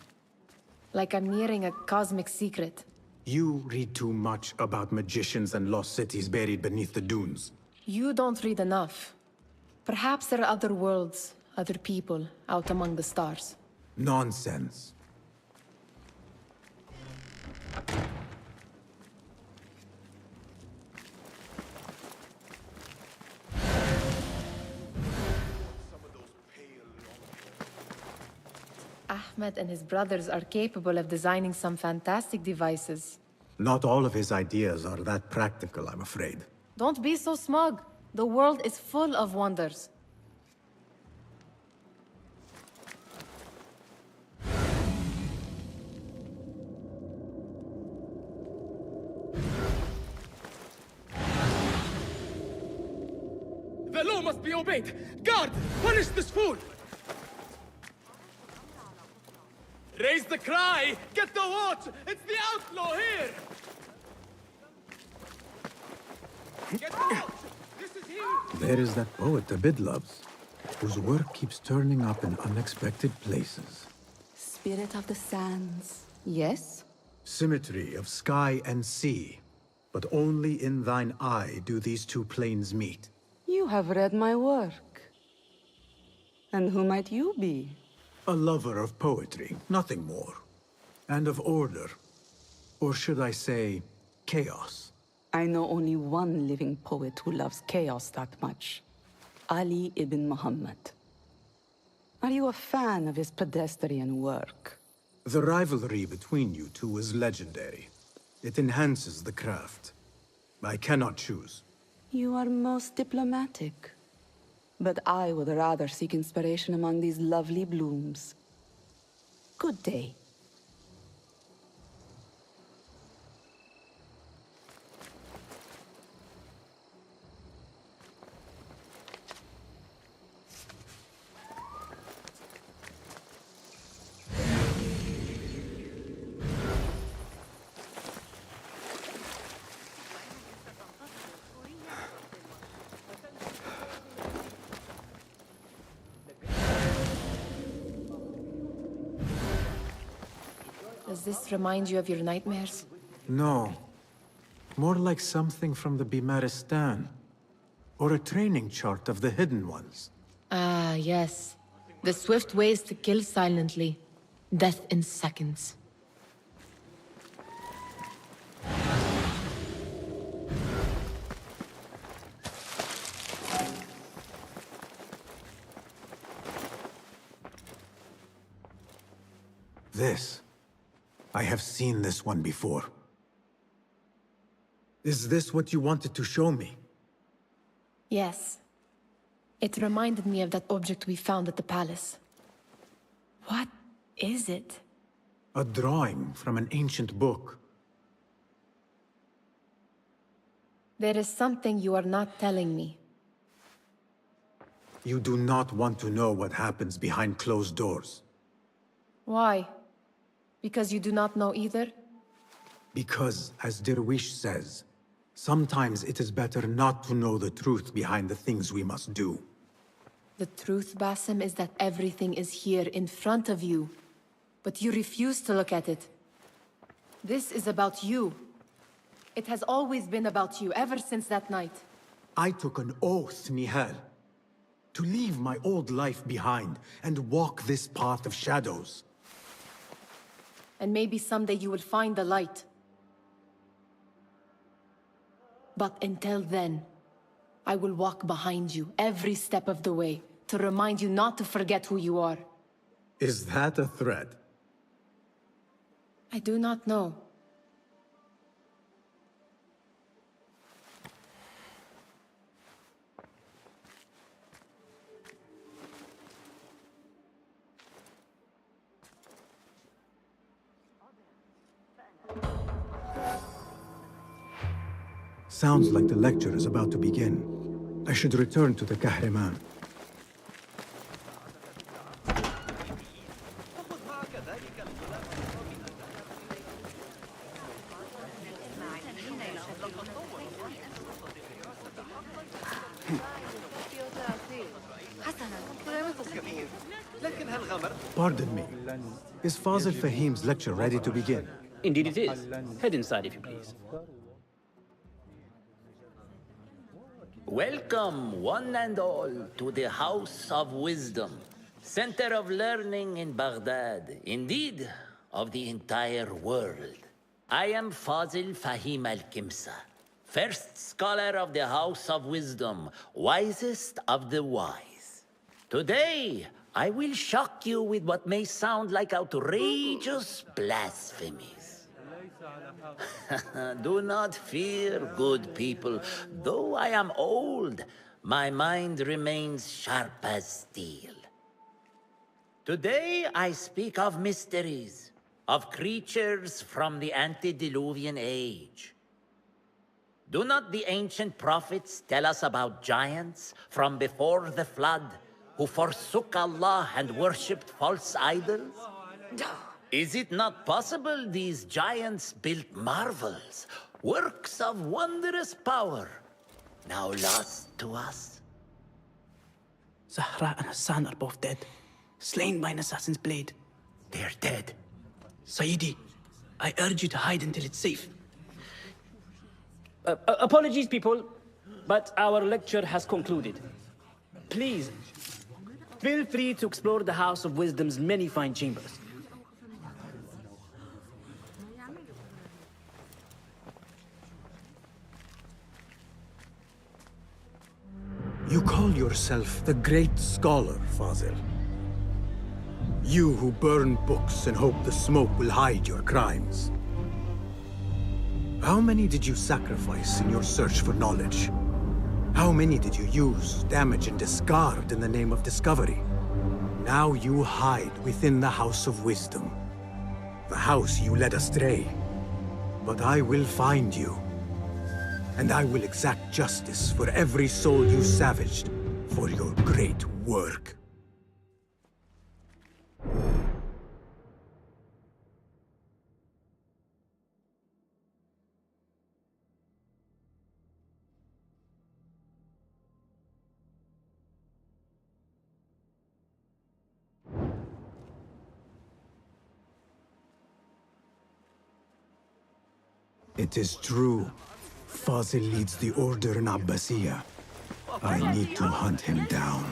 Like I'm nearing a cosmic secret. You read too much about magicians and lost cities buried beneath the dunes. You don't read enough. Perhaps there are other worlds, other people, out among the stars. Nonsense. Ahmed and his brothers are capable of designing some fantastic devices. Not all of his ideas are that practical, I'm afraid. Don't be so smug. The world is full of wonders. The law must be obeyed! Guard! Punish this fool! Raise the cry! Get the watch! It's the outlaw here! Get the watch! This is him! There is that poet Abid loves, whose work keeps turning up in unexpected places. Spirit of the sands, yes? Symmetry of sky and sea, but only in thine eye do these two planes meet. You have read my work. And who might you be? A lover of poetry, nothing more. And of order. Or should I say, chaos. I know only one living poet who loves chaos that much. Ali ibn Muhammad. Are you a fan of his pedestrian work? The rivalry between you two is legendary. It enhances the craft. I cannot choose. You are most diplomatic. But I would rather seek inspiration among these lovely blooms. Good day. Does this remind you of your nightmares? No. More like something from the Bimaristan. Or a training chart of the Hidden Ones. Ah, yes. The swift ways to kill silently. Death in seconds. This. I have seen this one before. Is this what you wanted to show me? Yes. It reminded me of that object we found at the palace. What is it? A drawing from an ancient book. There is something you are not telling me. You do not want to know what happens behind closed doors. Why? Because you do not know either? Because, as Derwish says, sometimes it is better not to know the truth behind the things we must do. The truth, Basim, is that everything is here in front of you. But you refuse to look at it. This is about you. It has always been about you, ever since that night. I took an oath, Nihal, to leave my old life behind and walk this path of shadows. And maybe someday you will find the light. But until then, I will walk behind you every step of the way to remind you not to forget who you are. Is that a threat? I do not know. Sounds like the lecture is about to begin. I should return to the Kahraman. Pardon me. Is Fazil Fahim's lecture ready to begin? Indeed it is. Head inside if you please. Welcome, one and all, to the House of Wisdom, center of learning in Baghdad, indeed, of the entire world. I am Fazil Fahim al-Kimsa, first scholar of the House of Wisdom, wisest of the wise. Today, I will shock you with what may sound like outrageous blasphemies. Do not fear, good people. Though I am old, my mind remains sharp as steel. Today I speak of mysteries, of creatures from the antediluvian age. Do not the ancient prophets tell us about giants from before the flood who forsook Allah and worshipped false idols? Is it not possible these giants built marvels, works of wondrous power, now lost to us? Zahra and Hassan are both dead, slain by an assassin's blade. They're dead. Sayyidi, I urge you to hide until it's safe. Apologies, people, but our lecture has concluded. Please, feel free to explore the House of Wisdom's many fine chambers. You call yourself the great scholar, Fazil. You who burn books and hope the smoke will hide your crimes. How many did you sacrifice in your search for knowledge? How many did you use, damage, and discard in the name of discovery? Now you hide within the House of Wisdom. The house you led astray. But I will find you. And I will exact justice for every soul you savaged for your great work. It is true. Fazil leads the order in Abbasiyah. I need to hunt him down.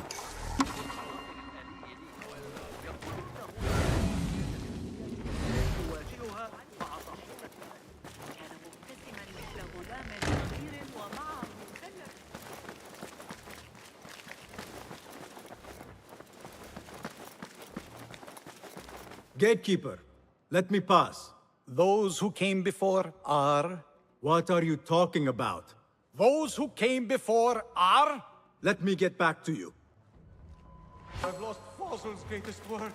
Gatekeeper, let me pass. Those who came before are... What are you talking about? Those who came before are... Let me get back to you. I've lost Fossil's greatest work.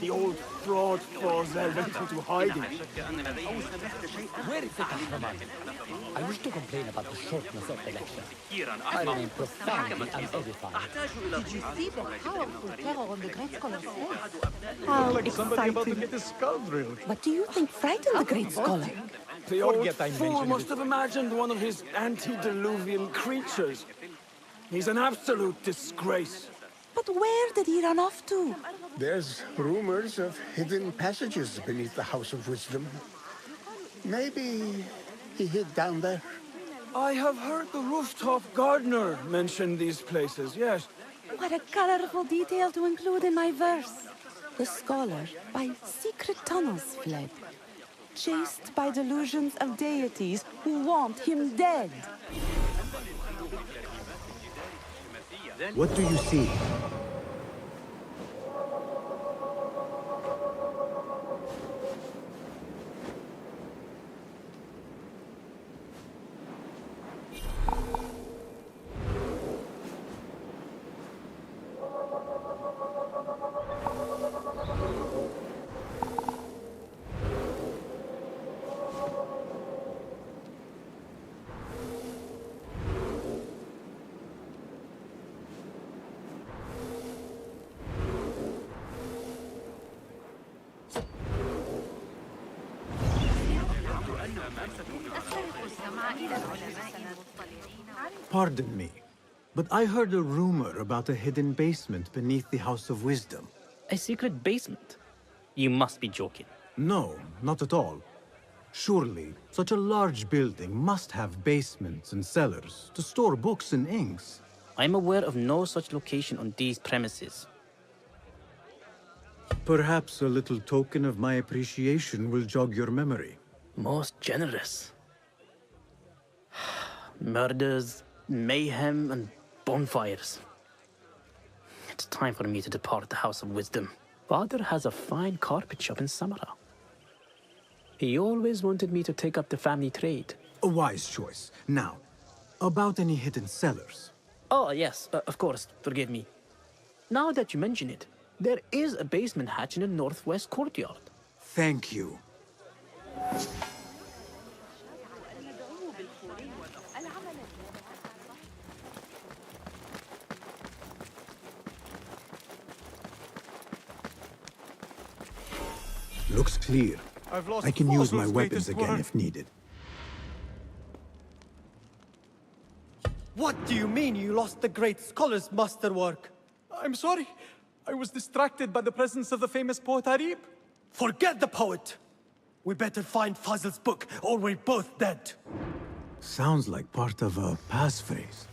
The old fraud Fossil went into hiding. Where is the compromise? I wish to complain about the shortness of the lecture. I remain profoundly unedified. Did you see the powerful terror on the Great Scholar's head? How Like somebody about to exciting. get his skull drilled. What do you think frightened the great scholar? The old Forget I fool mentioned must it. have imagined one of his antediluvian creatures. He's an absolute disgrace. But where did he run off to? There's rumors of hidden passages beneath the House of Wisdom. Maybe he hid down there. I have heard the rooftop gardener mention these places, yes. What a colorful detail to include in my verse. The scholar by secret tunnels fled, chased by delusions of deities who want him dead. What do you see? Pardon me, but I heard a rumor about a hidden basement beneath the House of Wisdom. A secret basement? You must be joking. No, not at all. Surely, such a large building must have basements and cellars to store books and inks. I'm aware of no such location on these premises. Perhaps a little token of my appreciation will jog your memory. Most generous. Murders, mayhem, and bonfires. It's time for me to depart the House of Wisdom. Father has a fine carpet shop in Samara. He always wanted me to take up the family trade. A wise choice. Now, about any hidden cellars. Oh, yes, of course, forgive me. Now that you mention it, there is a basement hatch in the northwest courtyard. Thank you. Looks clear. I've lost I can use my Fossil's weapons greatest again work. if needed. What do you mean you lost the great scholar's masterwork? I'm sorry. I was distracted by the presence of the famous poet Arib. Forget the poet! We better find Fazl's book, or we're both dead. Sounds like part of a passphrase.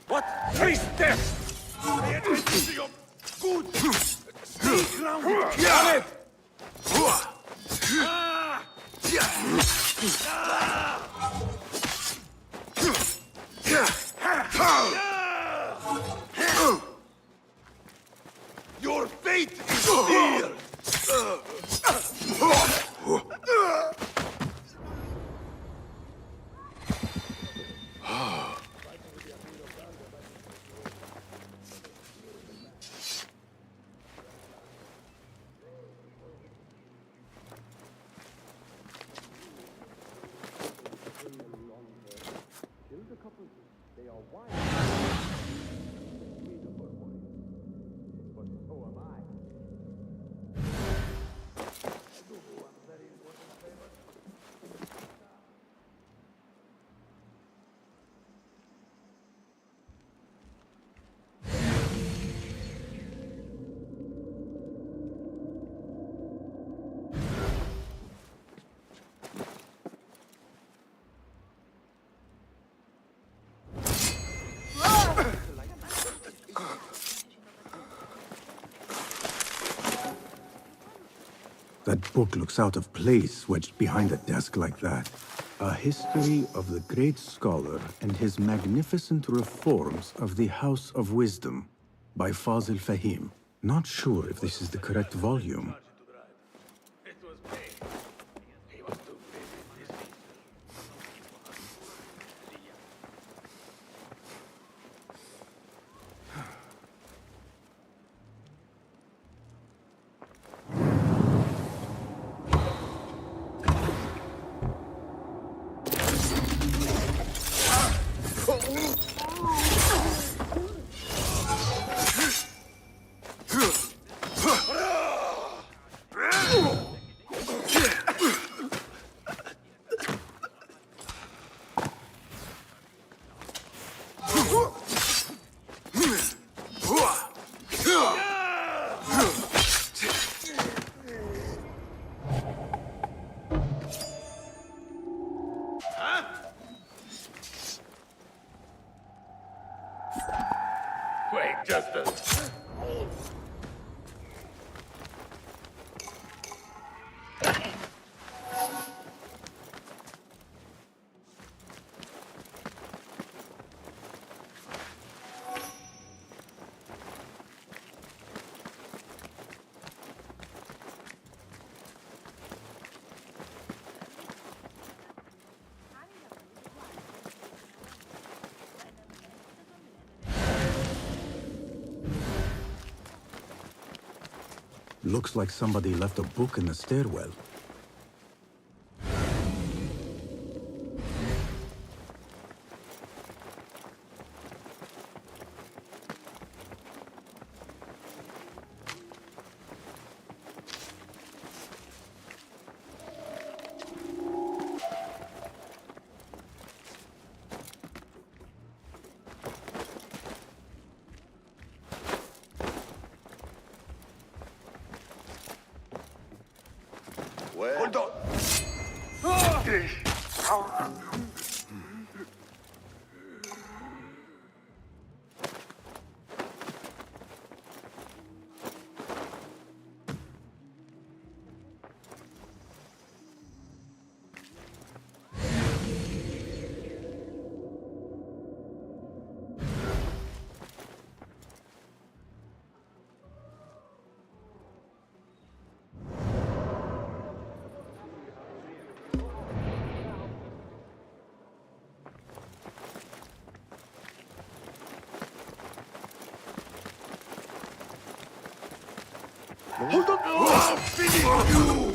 What? Face death! Pay attention to your good! Stay grounded! Got it! Your fate is sealed! That book looks out of place wedged behind a desk like that. A history of the great scholar and his magnificent reforms of the House of Wisdom by Fazil Fahim. Not sure if this is the correct volume. Wait, just a... Looks like somebody left a book in the stairwell. Hold on. Hold on! I'll finish you!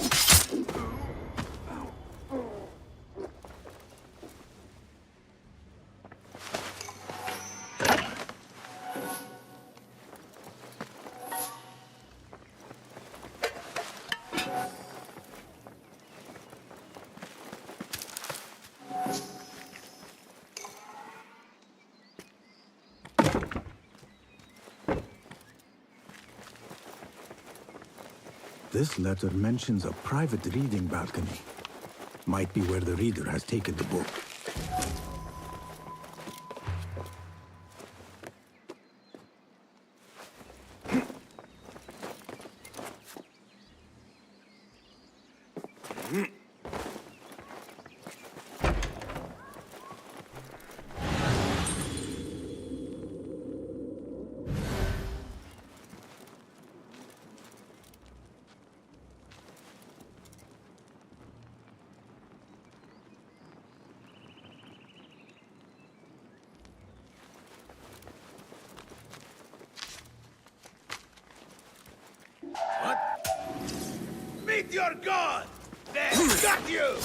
This letter mentions a private reading balcony. Might be where the reader has taken the book. Meet your god! They got you!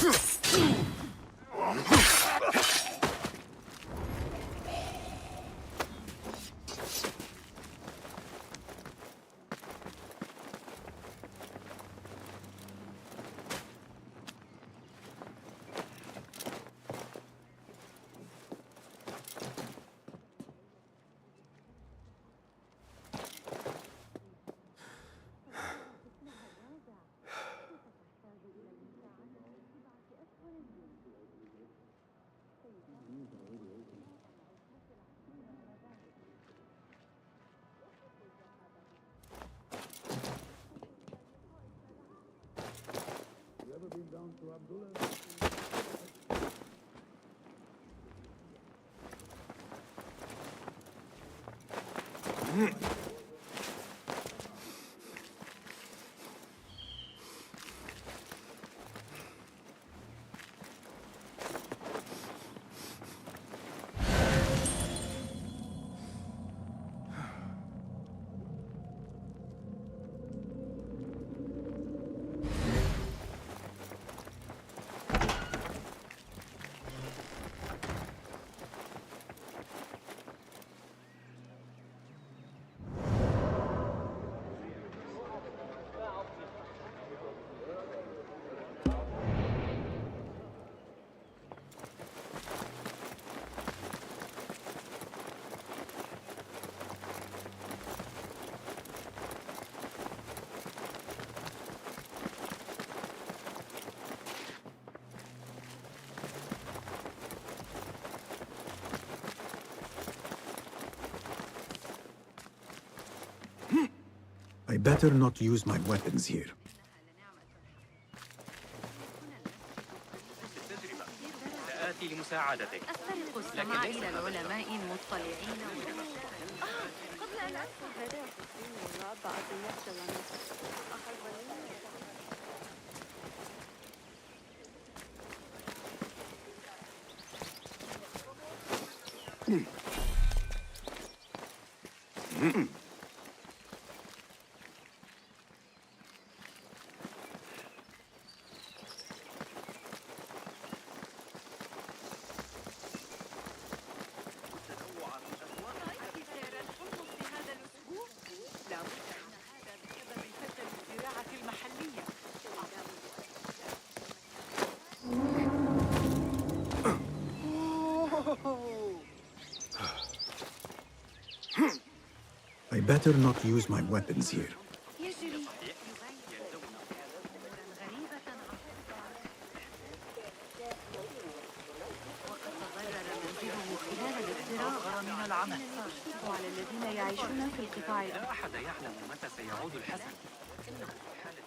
I better not use my weapons here. سآتي لمساعدتك. أسترق السمع إلى العلماء المطلعين قبل أن أدخل هذا بعد يحصل I better not use my weapons here. يجري وقد تضرر منزله خلال الاضطراب من العمل. وعلى الذين يعيشون في القطاع لا أحد يعلم متى سيعود الحسن. إنه في حالة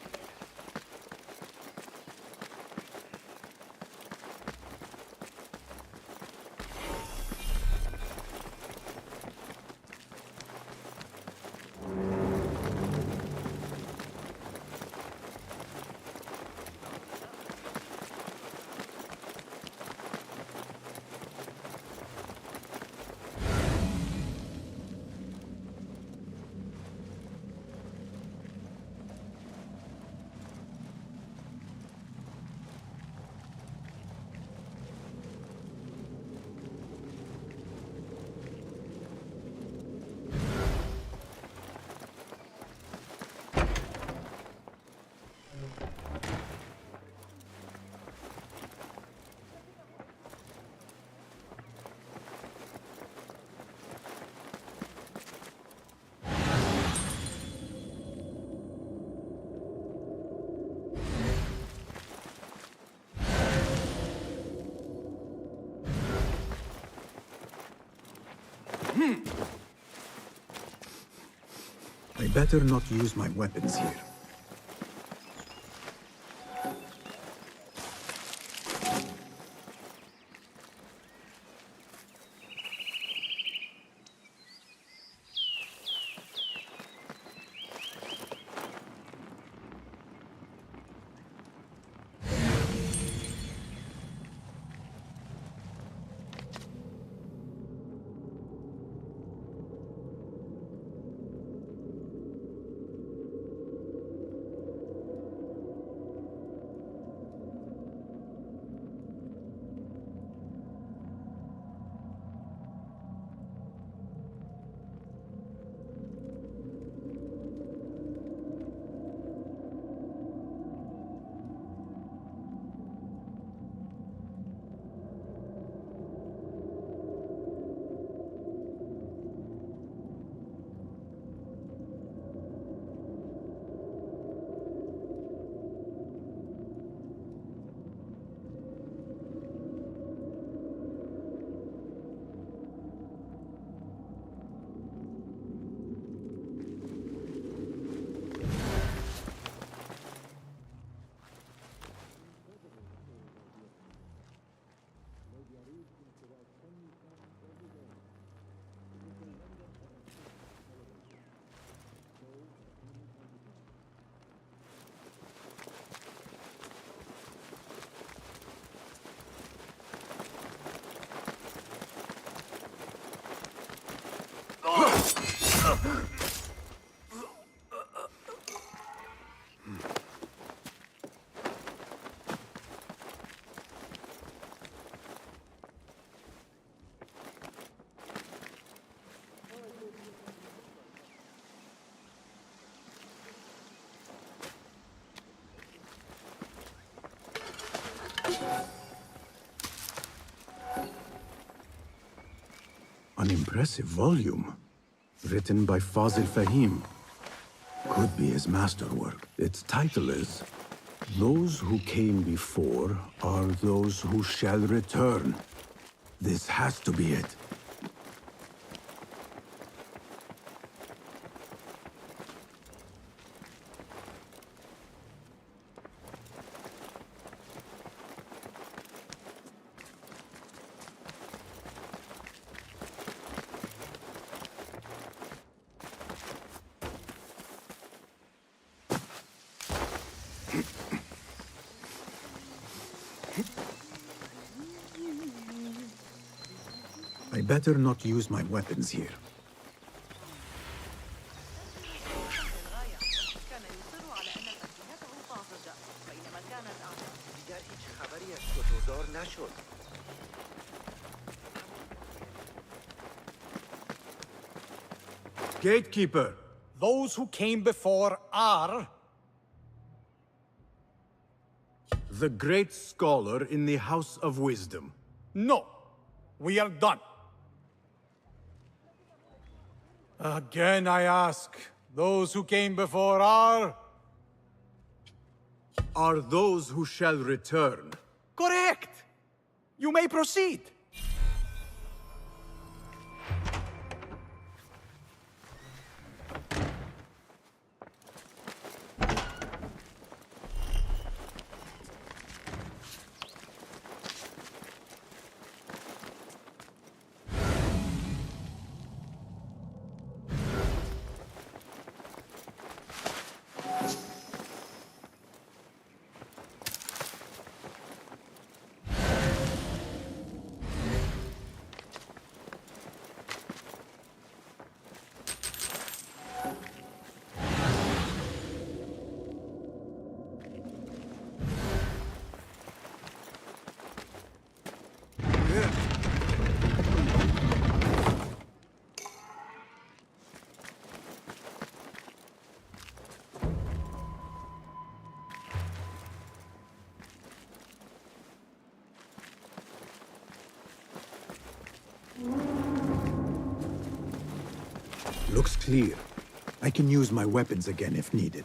I better not use my weapons here. An impressive volume, written by Fazil Fahim. Could be his masterwork. Its title is, Those Who Came Before Are Those Who Shall Return. This has to be it. I better not use my weapons here. Gatekeeper, Those who came before are... the great scholar in the House of Wisdom. No. We are done. Again I ask, those who came before are... Are those who shall return. Correct! You may proceed. Looks clear. I can use my weapons again if needed.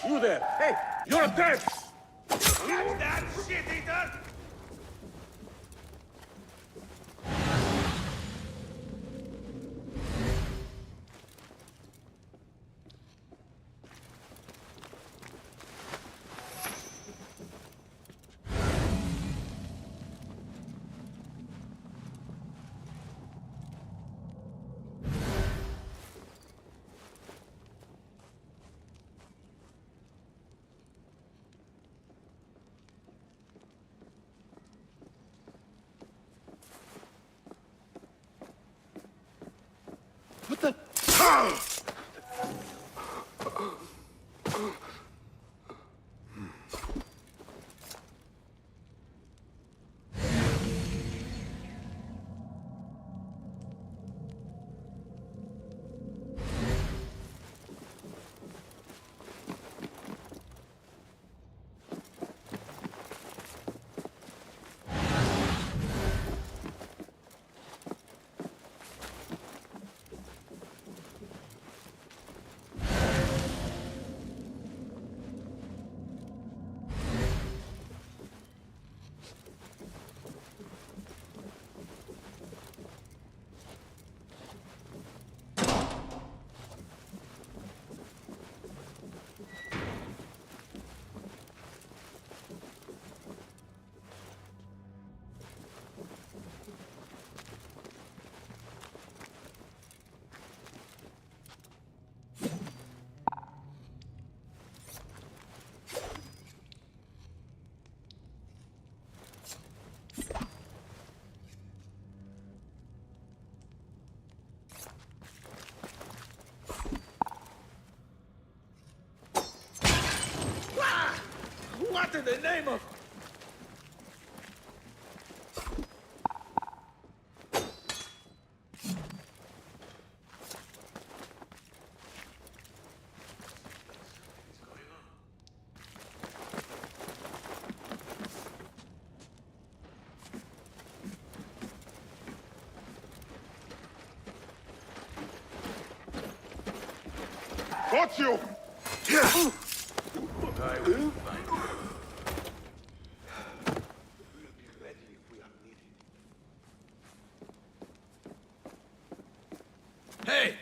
You there! Hey! You're dead! Catch that shit-eater! What the... What in the name of... Got you! I will find you. Hey!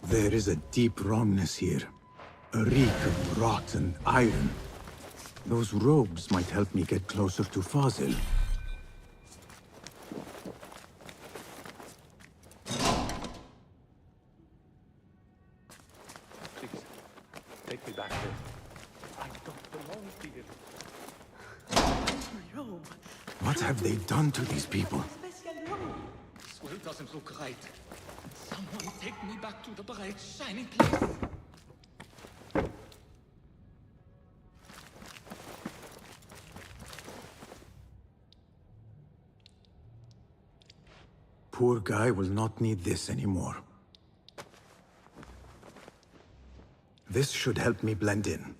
There is a deep wrongness here. A reek of rotten iron. Those robes might help me get closer to Fazil. Please, take me back there. I don't belong here. What have they done to these people? This well doesn't look right. Someone take me back to the bright, shining place. Poor guy will not need this anymore. This should help me blend in.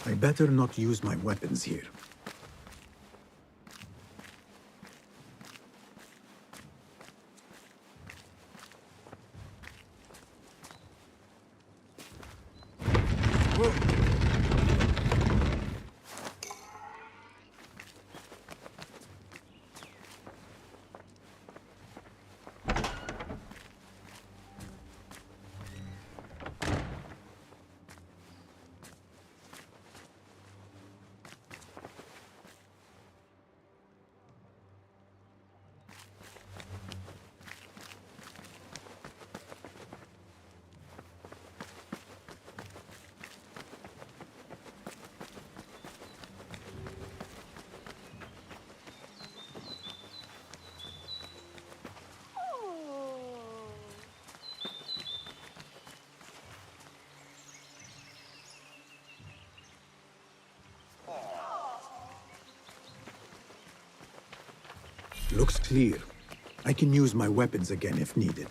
I better not use my weapons here. Looks clear. I can use my weapons again if needed.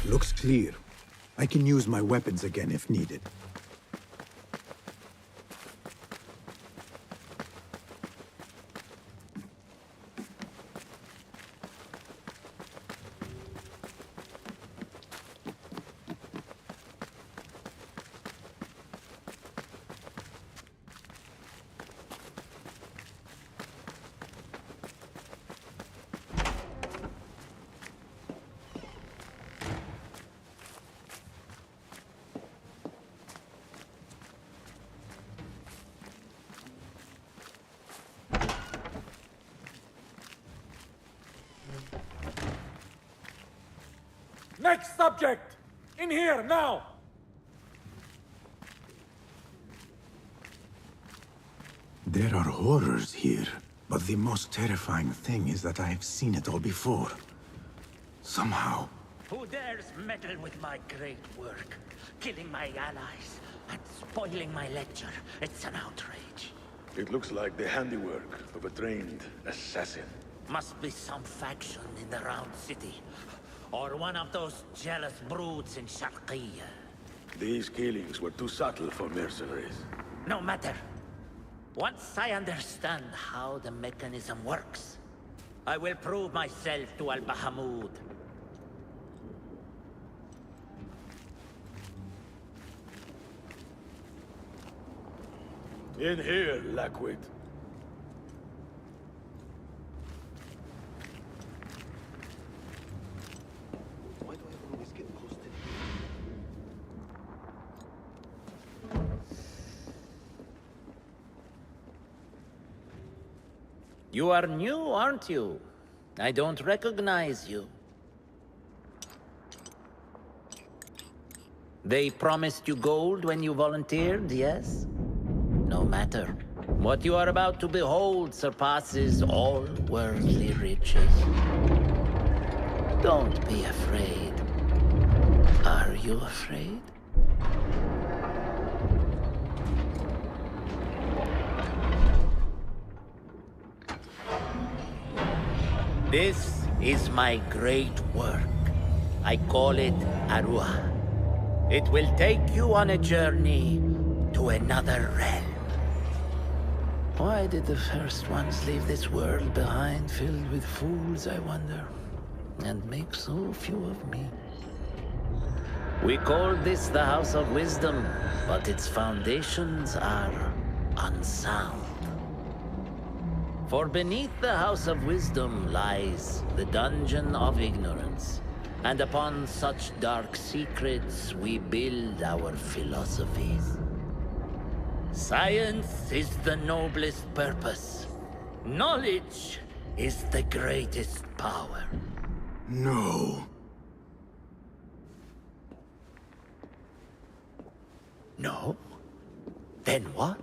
Looks clear. I can use my weapons again if needed. Next subject! In here, now! There are horrors here, but the most terrifying thing is that I have seen it all before. Somehow. Who dares meddle with my great work? Killing my allies and spoiling my lecture. It's an outrage. It looks like the handiwork of a trained assassin. Must be some faction in the Round City. Or one of those jealous broods in Sharqiyya. These killings were too subtle for mercenaries. No matter. Once I understand how the mechanism works, I will prove myself to Al-Bahamud. In here, Lackwit. You are new, aren't you? I don't recognize you. They promised you gold when you volunteered, yes? No matter. What you are about to behold surpasses all worldly riches. Don't be afraid. Are you afraid? This is my great work. I call it Arua. It will take you on a journey to another realm. Why did the first ones leave this world behind filled with fools, I wonder, and make so few of me? We call this the House of Wisdom, but its foundations are unsound. For beneath the House of Wisdom lies the Dungeon of Ignorance, and upon such dark secrets we build our philosophies. Science is the noblest purpose. Knowledge is the greatest power. No. No? Then what?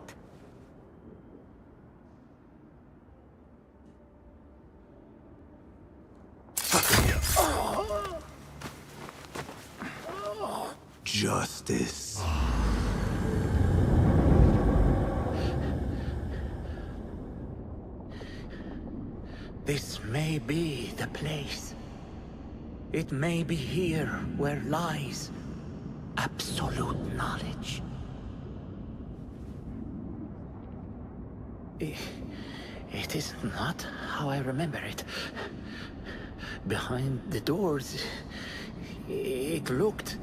Justice. This may be the place. It may be here where lies absolute knowledge. It is not how I remember it. Behind the doors, it looked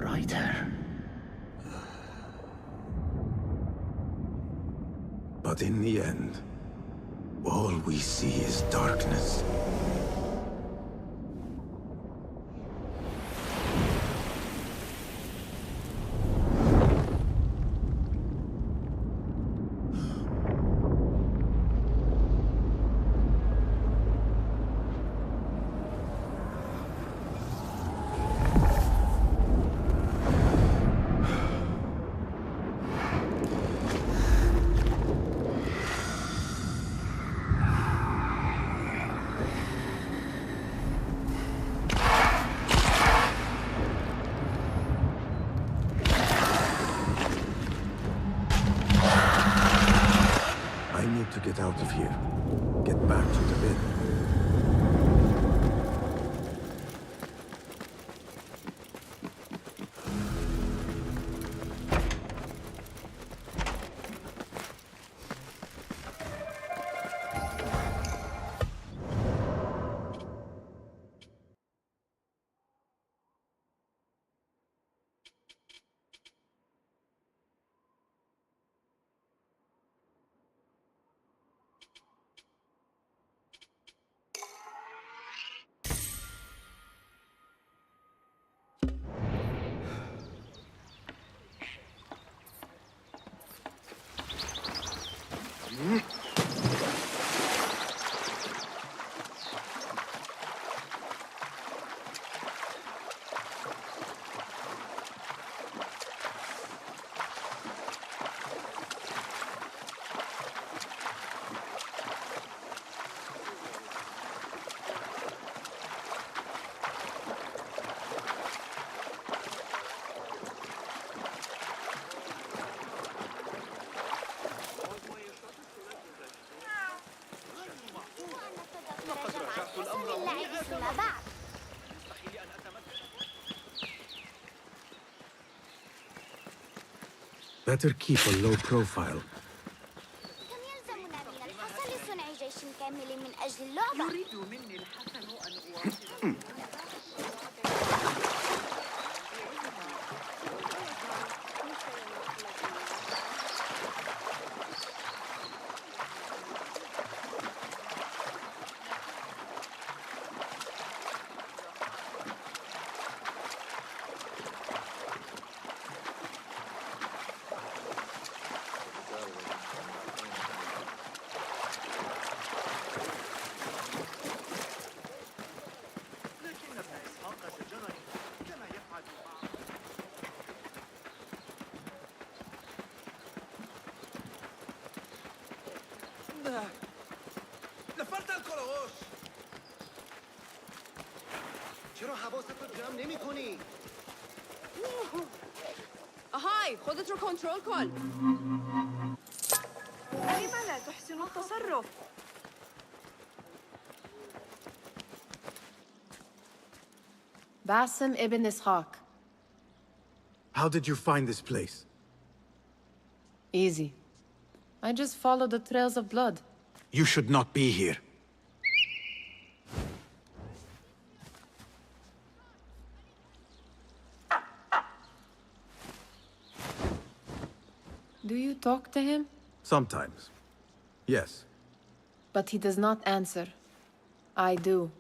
brighter. But in the end, all we see is darkness. To get out of here. Get back to the bed. Better keep a low profile. كم يلزمنا من الحصى لصنع جيش كامل من أجل اللعبة؟ يريد مني الحسن أن أواصل نفرت الكروش چرا حواستو جمع نمی کنی؟ هاي خذت رو كنترول كول. لم لا تحسن التصرف؟ Basim ibn Ishaq. How did you find this place? Easy. I just followed the trails of blood. You should not be here. Do you talk to him? Sometimes. Yes. But he does not answer. I do.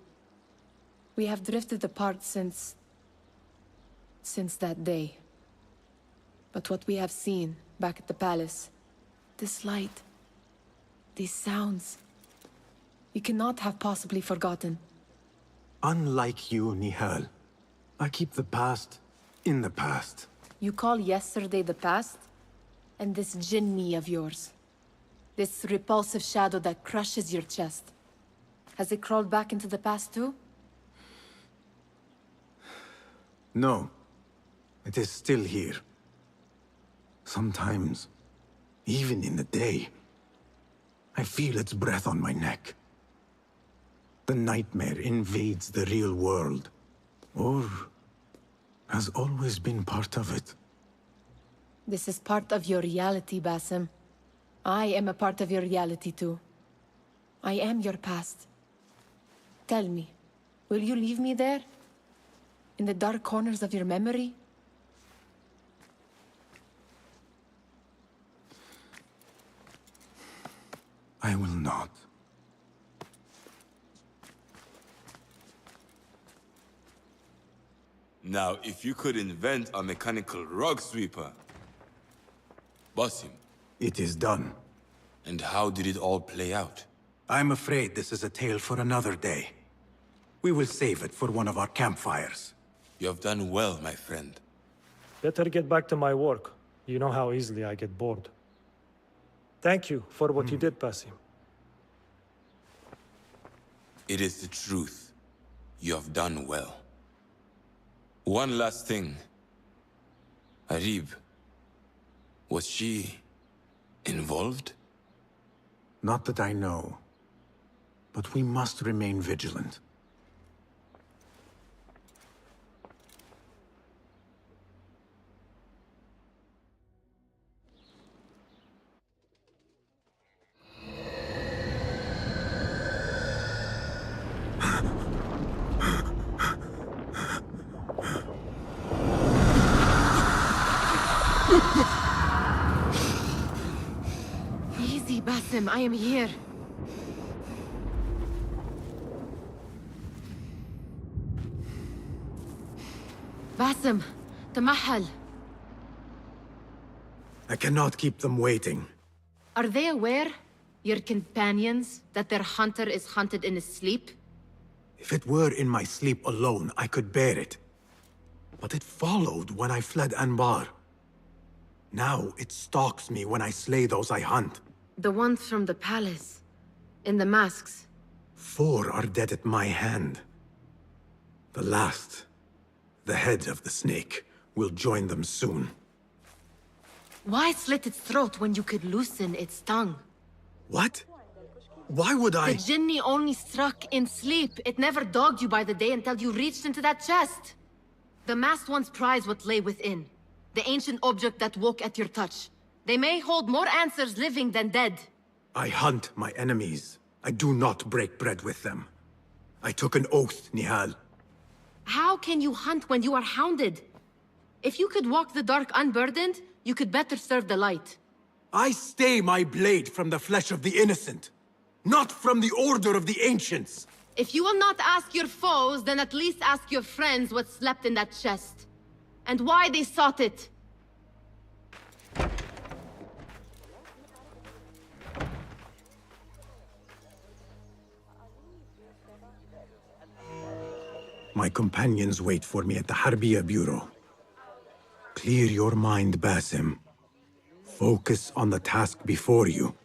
We have drifted apart since that day. But what we have seen back at the palace, this light, these sounds, we cannot have possibly forgotten. Unlike you, Nihal, I keep the past in the past. You call yesterday the past? And this jinni of yours, this repulsive shadow that crushes your chest, has it crawled back into the past too? No. It is still here. Sometimes, even in the day, I feel its breath on my neck. The nightmare invades the real world, or has always been part of it. This is part of your reality, Basim. I am a part of your reality too. I am your past. Tell me, will you leave me there? In the dark corners of your memory? not. Now, if you could invent a mechanical rug sweeper... Basim. It is done. And how did it all play out? I'm afraid this is a tale for another day. We will save it for one of our campfires. You have done well, my friend. Better get back to my work. You know how easily I get bored. Thank you for what you did, Basim. It is the truth. You have done well. One last thing. Arib. Was she... involved? Not that I know. But we must remain vigilant. Easy, Basim. I am here. Basim, تمهل. I cannot keep them waiting. Are they aware, your companions, that their hunter is hunted in his sleep? If it were in my sleep alone, I could bear it. But it followed when I fled Anbar. Now it stalks me when I slay those I hunt. The ones from the palace, in the masks. 4 are dead at my hand. The last, the head of the snake, will join them soon. Why slit its throat when you could loosen its tongue? What? Why would I? The Jinni only struck in sleep. It never dogged you by the day until you reached into that chest. The masked ones prize what lay within. The ancient object that woke at your touch. They may hold more answers living than dead. I hunt my enemies. I do not break bread with them. I took an oath, Nihal. How can you hunt when you are hounded? If you could walk the dark unburdened, you could better serve the light. I stay my blade from the flesh of the innocent, not from the order of the ancients. If you will not ask your foes, then at least ask your friends what slept in that chest. And why they sought it. My companions wait for me at the Harbiya Bureau. Clear your mind, Basim. Focus on the task before you.